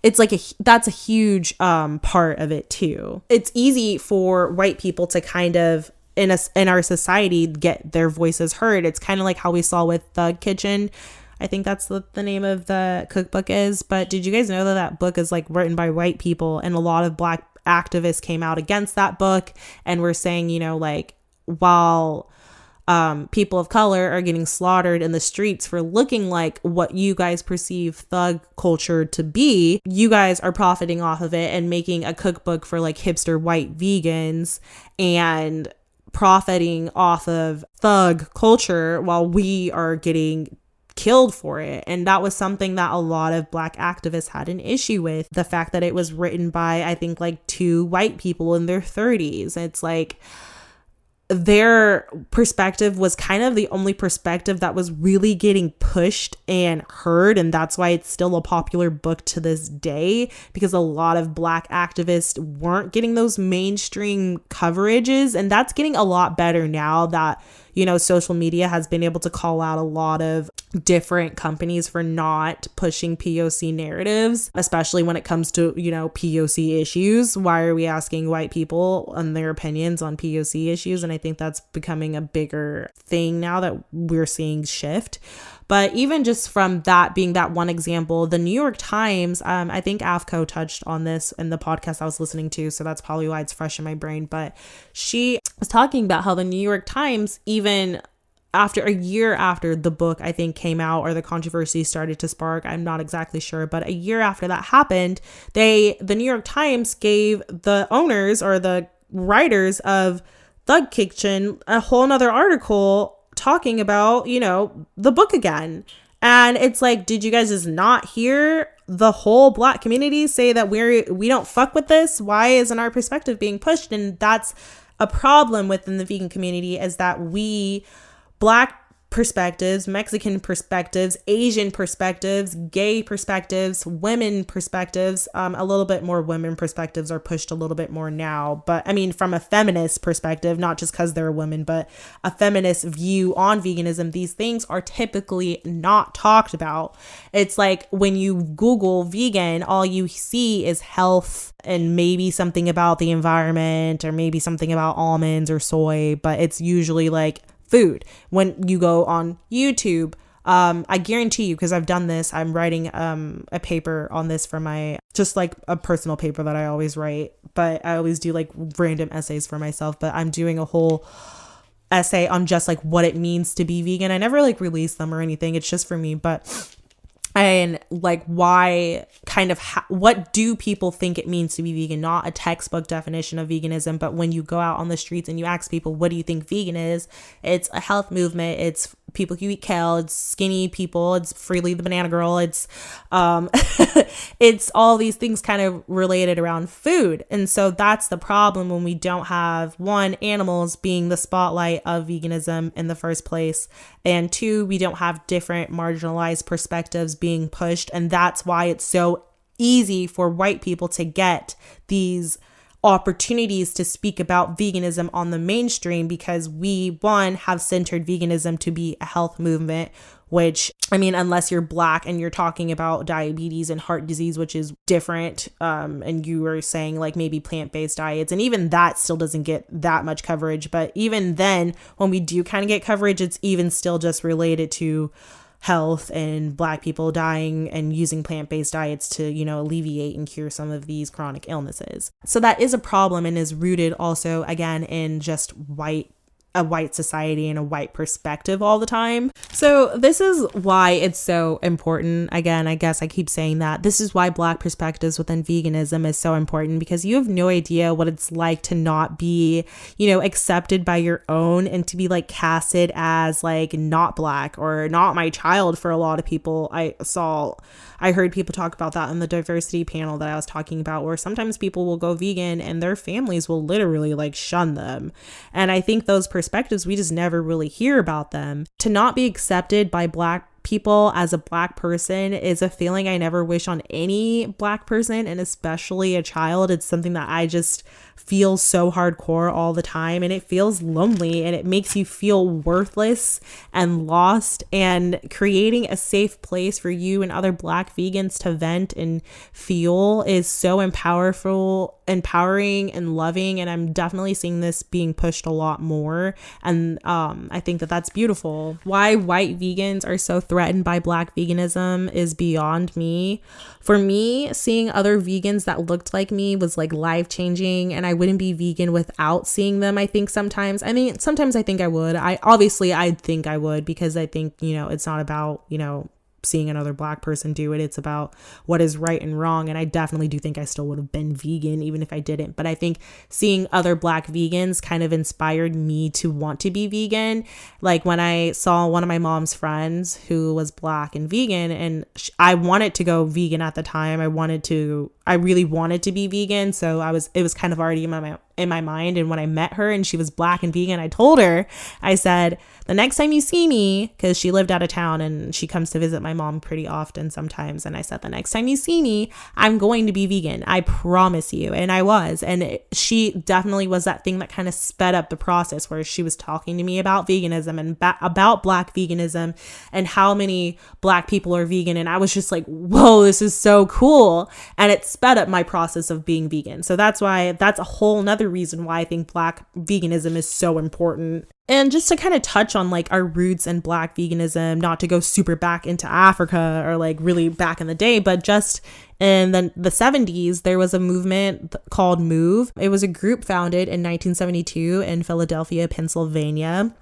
C: it's like that's a huge part of it too. It's easy for white people to kind of in our society get their voices heard. It's kind of like how we saw with Thug Kitchen. I think that's what the name of the cookbook is. But did you guys know that that book is like written by white people, and a lot of Black activists came out against that book and were saying, you know, like, while people of color are getting slaughtered in the streets for looking like what you guys perceive thug culture to be, you guys are profiting off of it and making a cookbook for like hipster white vegans and profiting off of thug culture while we are getting killed for it. And that was something that a lot of Black activists had an issue with, the fact that it was written by, I think, like 2 white people in their 30s. It's like their perspective was kind of the only perspective that was really getting pushed and heard. And that's why it's still a popular book to this day, because a lot of Black activists weren't getting those mainstream coverages. And that's getting a lot better now that, you know, social media has been able to call out a lot of different companies for not pushing POC narratives, especially when it comes to, you know, POC issues. Why are we asking white people on their opinions on POC issues? And I think that's becoming a bigger thing now that we're seeing shift. But even just from that being that one example, the New York Times, I think AFCO touched on this in the podcast I was listening to, so that's probably why it's fresh in my brain. But she was talking about how the New York Times, even after a year after the book, I think, came out, or the controversy started to spark, I'm not exactly sure, but a year after that happened, the New York Times gave the owners or the writers of Thug Kitchen a whole nother article talking about, you know, the book again. And it's like, did you guys just not hear the whole Black community say that we don't fuck with this? Why isn't our perspective being pushed? And that's a problem within the vegan community, is that we Black perspectives, Mexican perspectives, Asian perspectives, gay perspectives, women perspectives, a little bit more women perspectives are pushed a little bit more now. But I mean, from a feminist perspective, not just because they're women, but a feminist view on veganism, these things are typically not talked about. It's like when you Google vegan, all you see is health and maybe something about the environment, or maybe something about almonds or soy, but it's usually like food. When you go on YouTube, I guarantee you, because I've done this, I'm writing a paper on this for my, just like a personal paper that I always write, but I always do like random essays for myself, but I'm doing a whole essay on just like what it means to be vegan. I never like release them or anything, it's just for me, but and like why kind of what do people think it means to be vegan? Not a textbook definition of veganism, but when you go out on the streets and you ask people, what do you think vegan is? It's a health movement. It's people who eat kale. It's skinny people. It's Freely the Banana Girl. It's it's all these things kind of related around food. And so that's the problem when we don't have, one, animals being the spotlight of veganism in the first place, and two, we don't have different marginalized perspectives being pushed. And that's why it's so easy for white people to get these opportunities to speak about veganism on the mainstream, because we, one, have centered veganism to be a health movement. which, I mean, unless you're Black and you're talking about diabetes and heart disease, which is different, and you were saying like maybe plant-based diets, and even that still doesn't get that much coverage. But even then, when we do kind of get coverage, it's even still just related to health and Black people dying and using plant-based diets to, you know, alleviate and cure some of these chronic illnesses. So that is a problem and is rooted also, again, in just a white society and a white perspective all the time. So this is why it's so important. Again, I guess I keep saying that. This is why Black perspectives within veganism is so important, because you have no idea what it's like to not be, you know, accepted by your own and to be like casted as like not Black or not my child for a lot of people. I heard people talk about that in the diversity panel that I was talking about, where sometimes people will go vegan and their families will literally like shun them. And I think those perspectives, we just never really hear about them. To not be accepted by Black people as a Black person is a feeling I never wish on any Black person, and especially a child. It's something that I just feel so hardcore all the time, and it feels lonely, and it makes you feel worthless and lost. And creating a safe place for you and other Black vegans to vent and feel is so empowering and loving, and I'm definitely seeing this being pushed a lot more, and I think that that's beautiful. Why white vegans are so threatened by Black veganism is beyond me. For me, seeing other vegans that looked like me was like life-changing, and I wouldn't be vegan without seeing them. I think sometimes I think I would. I think I would, because I think, you know, it's not about, you know, seeing another Black person do it. It's about what is right and wrong. And I definitely do think I still would have been vegan even if I didn't. But I think seeing other Black vegans kind of inspired me to want to be vegan. Like when I saw one of my mom's friends who was Black and vegan, and I wanted to go vegan at the time. I really wanted to be vegan. So it was kind of already in my mind. And when I met her and she was Black and vegan, I told her, I said, the next time you see me, because she lived out of town and she comes to visit my mom pretty often sometimes. And I said, the next time you see me, I'm going to be vegan. I promise you. And I was. And she definitely was that thing that kind of sped up the process, where she was talking to me about veganism and about Black veganism and how many Black people are vegan. And I was just like, whoa, this is so cool. And it sped up my process of being vegan. So that's a whole nother reason why I think Black veganism is so important. And just to kind of touch on like our roots in Black veganism, not to go super back into Africa or like really back in the day, but just in the 70s, there was a movement called MOVE. It was a group founded in 1972 in Philadelphia, Pennsylvania,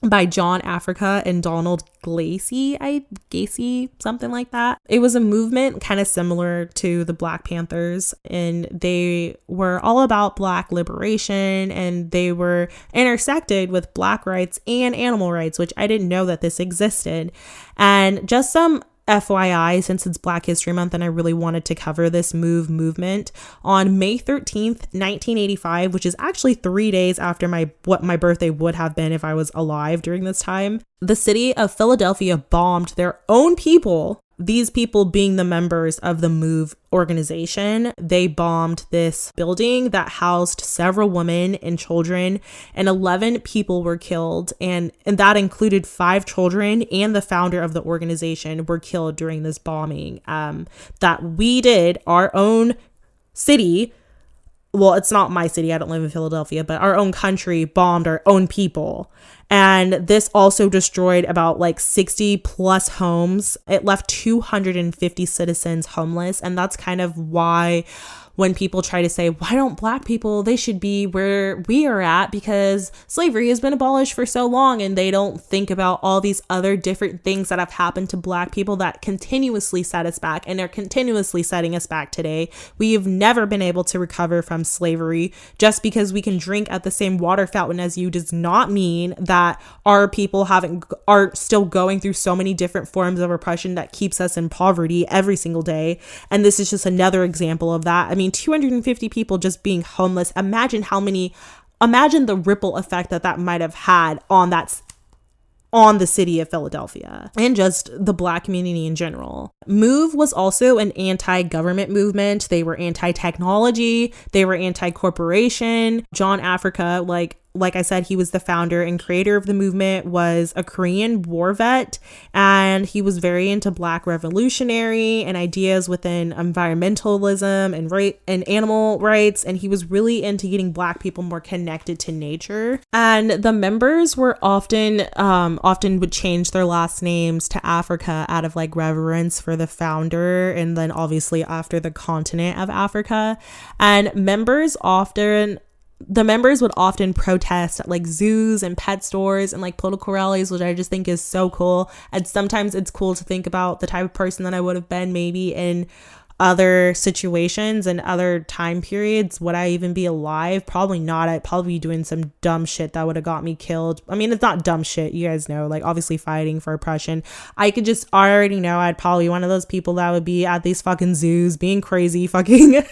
C: by John Africa and Donald Gacy, something like that. It was a movement kind of similar to the Black Panthers, and they were all about Black liberation, and they were intersected with Black rights and animal rights, which I didn't know that this existed. And just some FYI, since it's Black History Month and I really wanted to cover this movement, on May 13th, 1985, which is actually 3 days after what my birthday would have been if I was alive during this time, the city of Philadelphia bombed their own people. These people being the members of the MOVE organization. They bombed this building that housed several women and children, and 11 people were killed. And that included 5 children, and the founder of the organization were killed during this bombing that we did. Our own city, well, it's not my city, I don't live in Philadelphia, but our own country bombed our own people. And this also destroyed about like 60 plus homes. It left 250 citizens homeless. And that's kind of why when people try to say, why don't Black people, they should be where we are at because slavery has been abolished for so long, and they don't think about all these other different things that have happened to Black people that continuously set us back and are continuously setting us back today. We have never been able to recover from slavery. Just because we can drink at the same water fountain as you does not mean that our people are still going through so many different forms of oppression that keeps us in poverty every single day. And this is just another example of that. I mean, 250 people just being homeless. Imagine the ripple effect that might have had on the city of Philadelphia and just the Black community in general. MOVE was also an anti-government movement. They were anti-technology. They were anti-corporation. John Africa, like, like I said, he was the founder and creator of the movement, was a Korean war vet, and he was very into Black revolutionary and ideas within environmentalism and animal rights, and he was really into getting Black people more connected to nature. And the members were often would change their last names to Africa out of like reverence for the founder, and then obviously after the continent of Africa. And the members would often protest at like zoos and pet stores and like political rallies, which I just think is so cool. And sometimes it's cool to think about the type of person that I would have been maybe in other situations and other time periods. Would I even be alive? Probably not. I'd probably be doing some dumb shit that would have got me killed. I mean, it's not dumb shit, you guys know, like obviously fighting for oppression. I already know I'd probably be one of those people that would be at these fucking zoos being crazy, fucking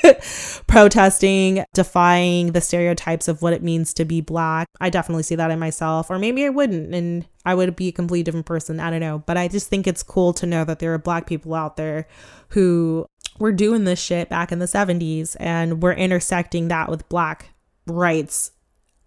C: protesting, defying the stereotypes of what it means to be Black. I definitely see that in myself, or maybe I wouldn't, and I would be a completely different person. I don't know, but I just think it's cool to know that there are Black people out there who were doing this shit back in the 70s, and we're intersecting that with Black rights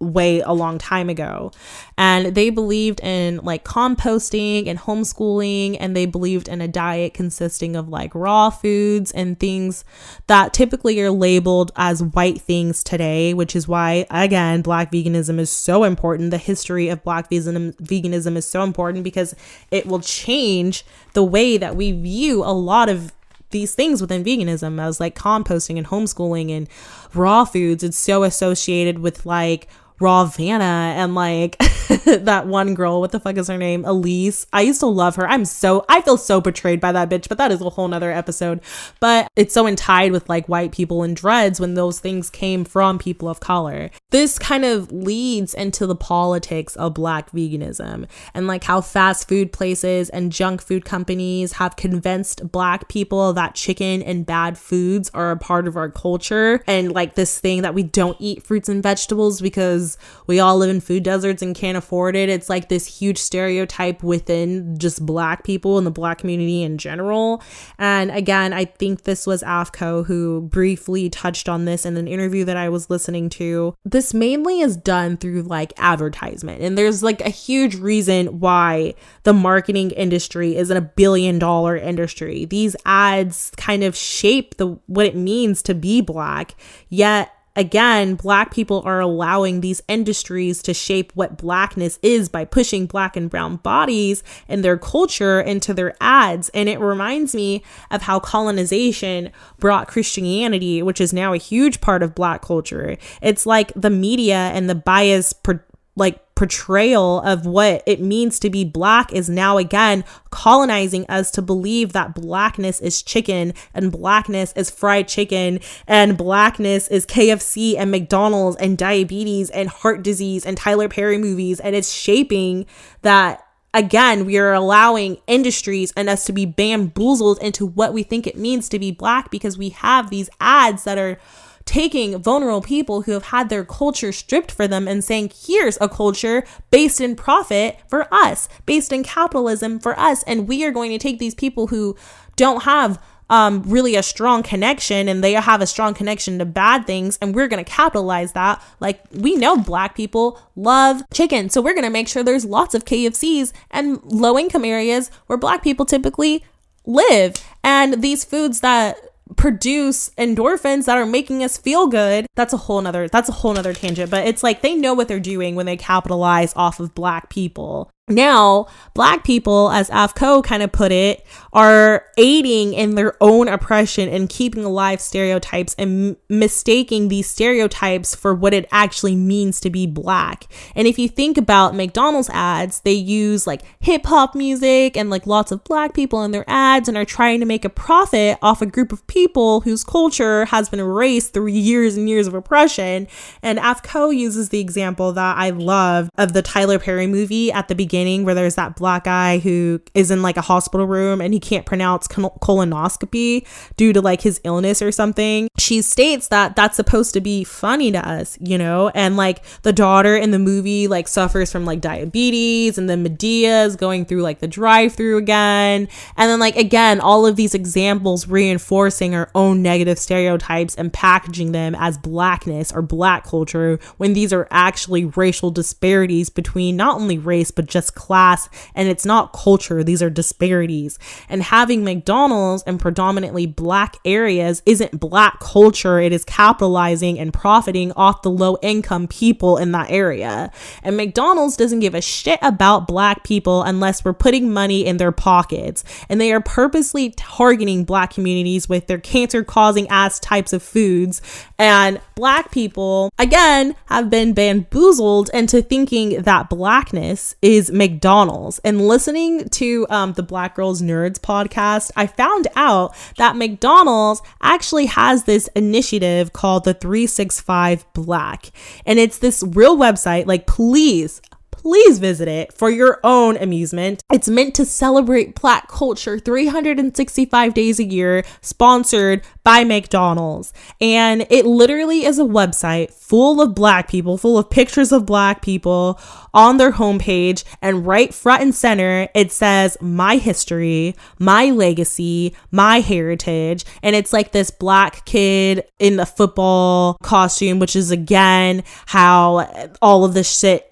C: way a long time ago. And they believed in like composting and homeschooling, and they believed in a diet consisting of like raw foods and things that typically are labeled as white things today, which is why, again, Black veganism is so important. The history of Black veganism is so important because it will change the way that we view a lot of these things within veganism, as like composting and homeschooling and raw foods. It's so associated with like raw Vanna and like that one girl, what the fuck is her name? Elise. I used to love her. I feel so betrayed by that bitch, but that is a whole nother episode. But it's so tied with like white people and dreads when those things came from people of color. This kind of leads into the politics of Black veganism and like how fast food places and junk food companies have convinced Black people that chicken and bad foods are a part of our culture, and like this thing that we don't eat fruits and vegetables because we all live in food deserts and can't afford it. It's like this huge stereotype within just Black people and the Black community in general. And again, I think this was AFCO who briefly touched on this in an interview that I was listening to. This mainly is done through like advertisement, and there's like a huge reason why the marketing industry is a $1 billion industry. These ads kind of shape what it means to be Black, yet again, Black people are allowing these industries to shape what Blackness is by pushing Black and brown bodies and their culture into their ads. And it reminds me of how colonization brought Christianity, which is now a huge part of Black culture. It's like the media and the bias portrayal of what it means to be Black is now again colonizing us to believe that Blackness is chicken, and Blackness is fried chicken, and Blackness is KFC and McDonald's and diabetes and heart disease and Tyler Perry movies. And it's shaping that. Again, we are allowing industries and us to be bamboozled into what we think it means to be Black, because we have these ads that are taking vulnerable people who have had their culture stripped for them and saying, here's a culture based in profit for us, based in capitalism for us. And we are going to take these people who don't have really a strong connection, and they have a strong connection to bad things, and we're going to capitalize that. Like, we know Black people love chicken, so we're going to make sure there's lots of KFCs and low income areas where Black people typically live. And these foods that produce endorphins that are making us feel good. That's a whole nother tangent, but it's like they know what they're doing when they capitalize off of Black people. Now, Black people, as AFCO kind of put it, are aiding in their own oppression and keeping alive stereotypes and mistaking these stereotypes for what it actually means to be Black. And if you think about McDonald's ads, they use like hip hop music and like lots of Black people in their ads, and are trying to make a profit off a group of people whose culture has been erased through years and years of oppression. And AFCO uses the example that I love of the Tyler Perry movie at the beginning beginning where there's that black guy who is in like a hospital room and he can't pronounce colonoscopy due to like his illness or something. She states that that's supposed to be funny to us, you know, and like the daughter in the movie like suffers from like diabetes, and then Medea is going through like the drive-through again. And then like again, all of these examples reinforcing our own negative stereotypes and packaging them as blackness or black culture, when these are actually racial disparities between not only race but just class. And it's not culture, these are disparities. And having McDonald's in predominantly black areas isn't black culture, it is capitalizing and profiting off the low income people in that area. And McDonald's doesn't give a shit about black people unless we're putting money in their pockets, and they are purposely targeting black communities with their cancer causing ass types of foods. And black people again have been bamboozled into thinking that blackness is McDonald's. And listening to the Black Girls Nerds podcast, I found out that McDonald's actually has this initiative called the 365 Black, and it's this real website. Like, please visit it for your own amusement. It's meant to celebrate black culture 365 days a year, sponsored by McDonald's. And it literally is a website full of black people, full of pictures of black people on their homepage. And right front and center, it says my history, my legacy, my heritage. And it's like this black kid in the football costume, which is again how all of this shit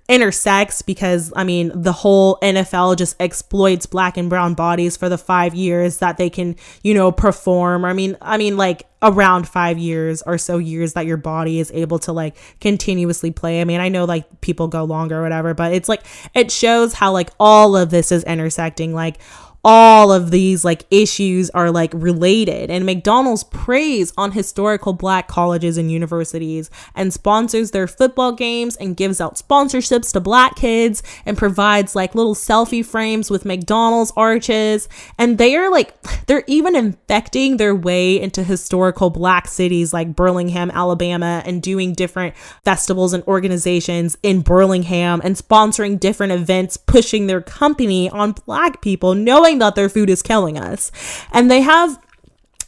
C: intersects, because I mean the whole NFL just exploits black and brown bodies for the 5 years that they can, you know, perform. I mean like around 5 years or so years that your body is able to like continuously play. I mean, I know like people go longer or whatever, but it's like it shows how like all of this is intersecting. Like all of these like issues are like related. And McDonald's preys on historical black colleges and universities and sponsors their football games and gives out sponsorships to black kids and provides like little selfie frames with McDonald's arches. And they're even infecting their way into historical black cities like Burlingame, Alabama, and doing different festivals and organizations in Burlingame and sponsoring different events, pushing their company on black people, knowing that their food is killing us. And they have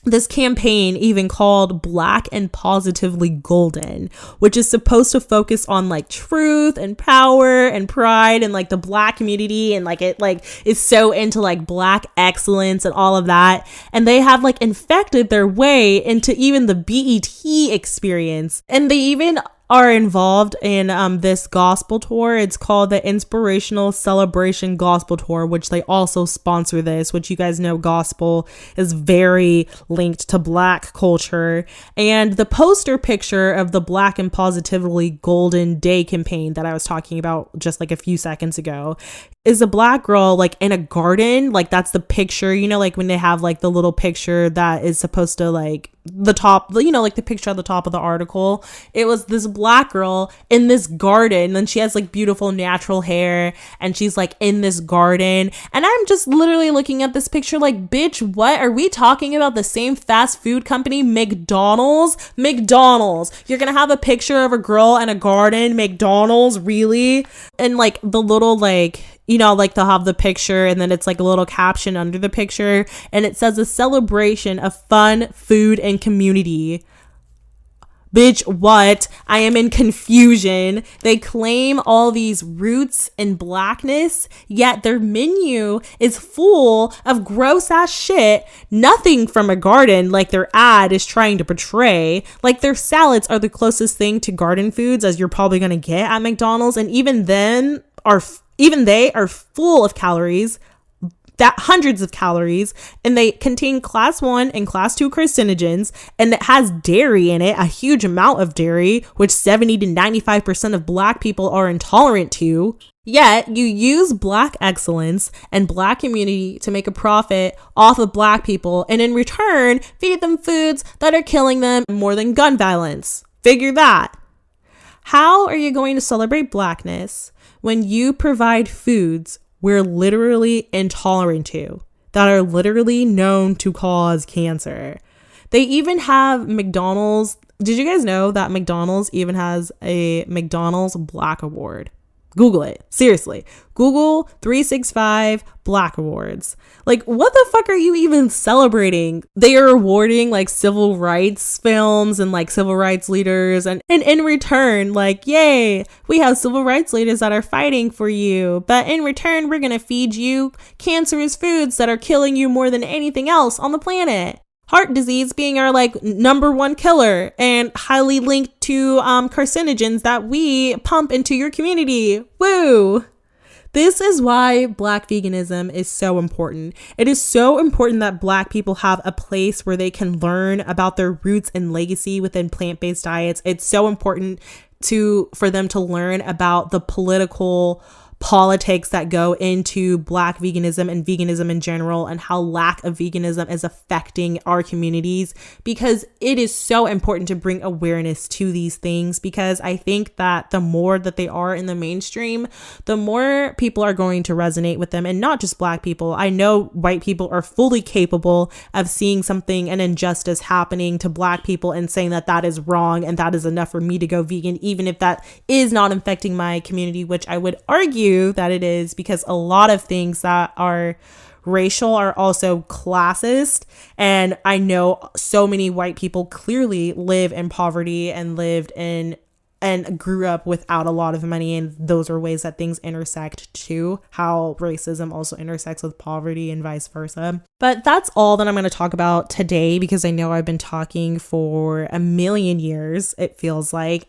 C: this campaign even called Black and Positively Golden, which is supposed to focus on like truth and power and pride and like the black community, and like it like is so into like black excellence and all of that. And they have like infected their way into even the BET experience, and they even are involved in this gospel tour. It's called the Inspirational Celebration Gospel Tour, which they also sponsor this, which you guys know gospel is very linked to black culture. And the poster picture of the Black and Positively Golden Day campaign that I was talking about just like a few seconds ago is a black girl like in a garden. Like that's the picture, you know, like when they have like the little picture that is supposed to like the top, you know, like the picture at the top of the article. It was this black girl in this garden, and she has like beautiful natural hair, and she's like in this garden. And I'm just literally looking at this picture like, bitch, what are we talking about? The same fast food company, McDonald's. You're gonna have a picture of a girl in a garden, McDonald's, really? And like the little like, you know, like they'll have the picture and then it's like a little caption under the picture, and it says a celebration of fun, food, and community. Bitch, what? I am in confusion. They claim all these roots and blackness, yet their menu is full of gross ass shit, nothing from a garden like their ad is trying to portray. Like their salads are the closest thing to garden foods as you're probably gonna get at McDonald's, and even they are full of calories, that hundreds of calories, and they contain class 1 and class 2 carcinogens, and it has dairy in it, a huge amount of dairy, which 70 to 95% of black people are intolerant to. Yet you use black excellence and black community to make a profit off of black people, and in return feed them foods that are killing them more than gun violence. Figure that. How are you going to celebrate blackness when you provide foods we're literally intolerant to, that are literally known to cause cancer? They even have McDonald's. Did you guys know that McDonald's even has a McDonald's Black Award? Google it. Seriously. Google 365 Black Awards. Like, what the fuck are you even celebrating? They are awarding like civil rights films and like civil rights leaders. And in return, like, yay, we have civil rights leaders that are fighting for you. But in return, we're going to feed you cancerous foods that are killing you more than anything else on the planet. Heart disease being our like number one killer and highly linked to carcinogens that we pump into your community. Woo! This is why Black veganism is so important. It is so important that Black people have a place where they can learn about their roots and legacy within plant-based diets. It's so important for them to learn about the politics that go into Black veganism and veganism in general, and how lack of veganism is affecting our communities, because it is so important to bring awareness to these things, because I think that the more that they are in the mainstream, the more people are going to resonate with them. And not just Black people. I know white people are fully capable of seeing something, an injustice happening to Black people, and saying that that is wrong and that is enough for me to go vegan, even if that is not affecting my community, which I would argue that it is, because a lot of things that are racial are also classist. And I know so many white people clearly live in poverty and grew up without a lot of money, and those are ways that things intersect too, how racism also intersects with poverty and vice versa. But that's all that I'm going to talk about today, because I know I've been talking for a million years, it feels like.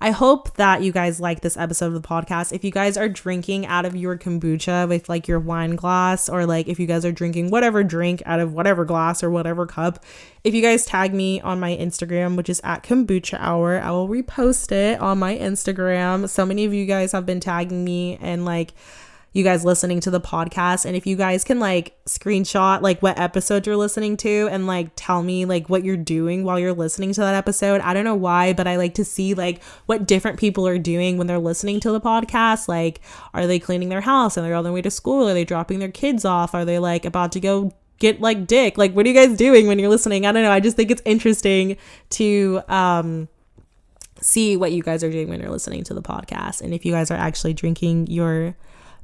C: I hope that you guys like this episode of the podcast. If you guys are drinking out of your kombucha with like your wine glass, or like if you guys are drinking whatever drink out of whatever glass or whatever cup, if you guys tag me on my Instagram, which is at kombucha hour, I will repost it on my Instagram. So many of you guys have been tagging me and like you guys listening to the podcast. And if you guys can like screenshot like what episode you're listening to and like tell me like what you're doing while you're listening to that episode. I don't know why, but I like to see like what different people are doing when they're listening to the podcast. Like, are they cleaning their house and they're on their way to school? Are they dropping their kids off? Are they like about to go get like dick? Like, what are you guys doing when you're listening? I don't know. I just think it's interesting to see what you guys are doing when you're listening to the podcast, and if you guys are actually drinking your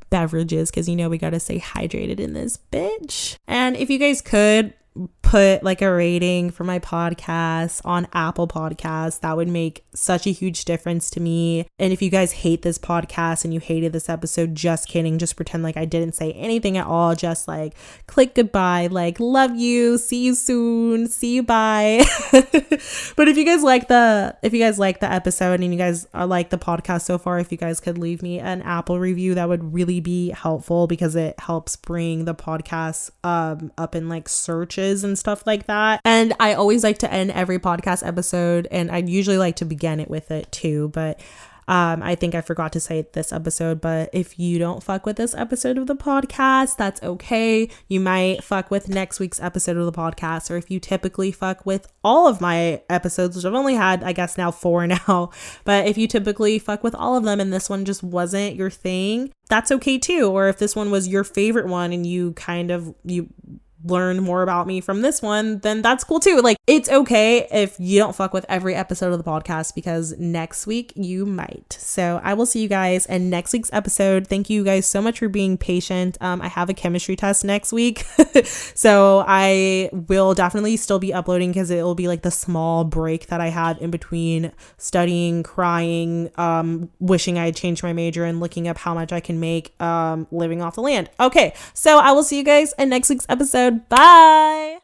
C: beverages, because you know we gotta stay hydrated in this bitch. And if you guys could put like a rating for my podcast on Apple Podcasts, that would make such a huge difference to me. And if you guys hate this podcast and you hated this episode, just kidding, just pretend like I didn't say anything at all, just like click goodbye, like love you, see you soon, see you, bye. But if you guys like the episode and you guys like the podcast so far, if you guys could leave me an Apple review, that would really be helpful, because it helps bring the podcast up in like searches and stuff like that. And I always like to end every podcast episode, and I'd usually like to begin it with it too, but I think I forgot to say it this episode. But if you don't fuck with this episode of the podcast, that's okay. You might fuck with next week's episode of the podcast, or if you typically fuck with all of my episodes, which I've only had, I guess, now 4 now, but if you typically fuck with all of them and this one just wasn't your thing, that's okay too. Or if this one was your favorite one and you learn more about me from this one, then that's cool too. Like, it's okay if you don't fuck with every episode of the podcast, because next week you might. So I will see you guys in next week's episode. Thank you guys so much for being patient. I have a chemistry test next week. So I will definitely still be uploading, because it will be like the small break that I had in between studying, crying, wishing I had changed my major, and looking up how much I can make living off the land. Okay, so I will see you guys in next week's episode. Bye.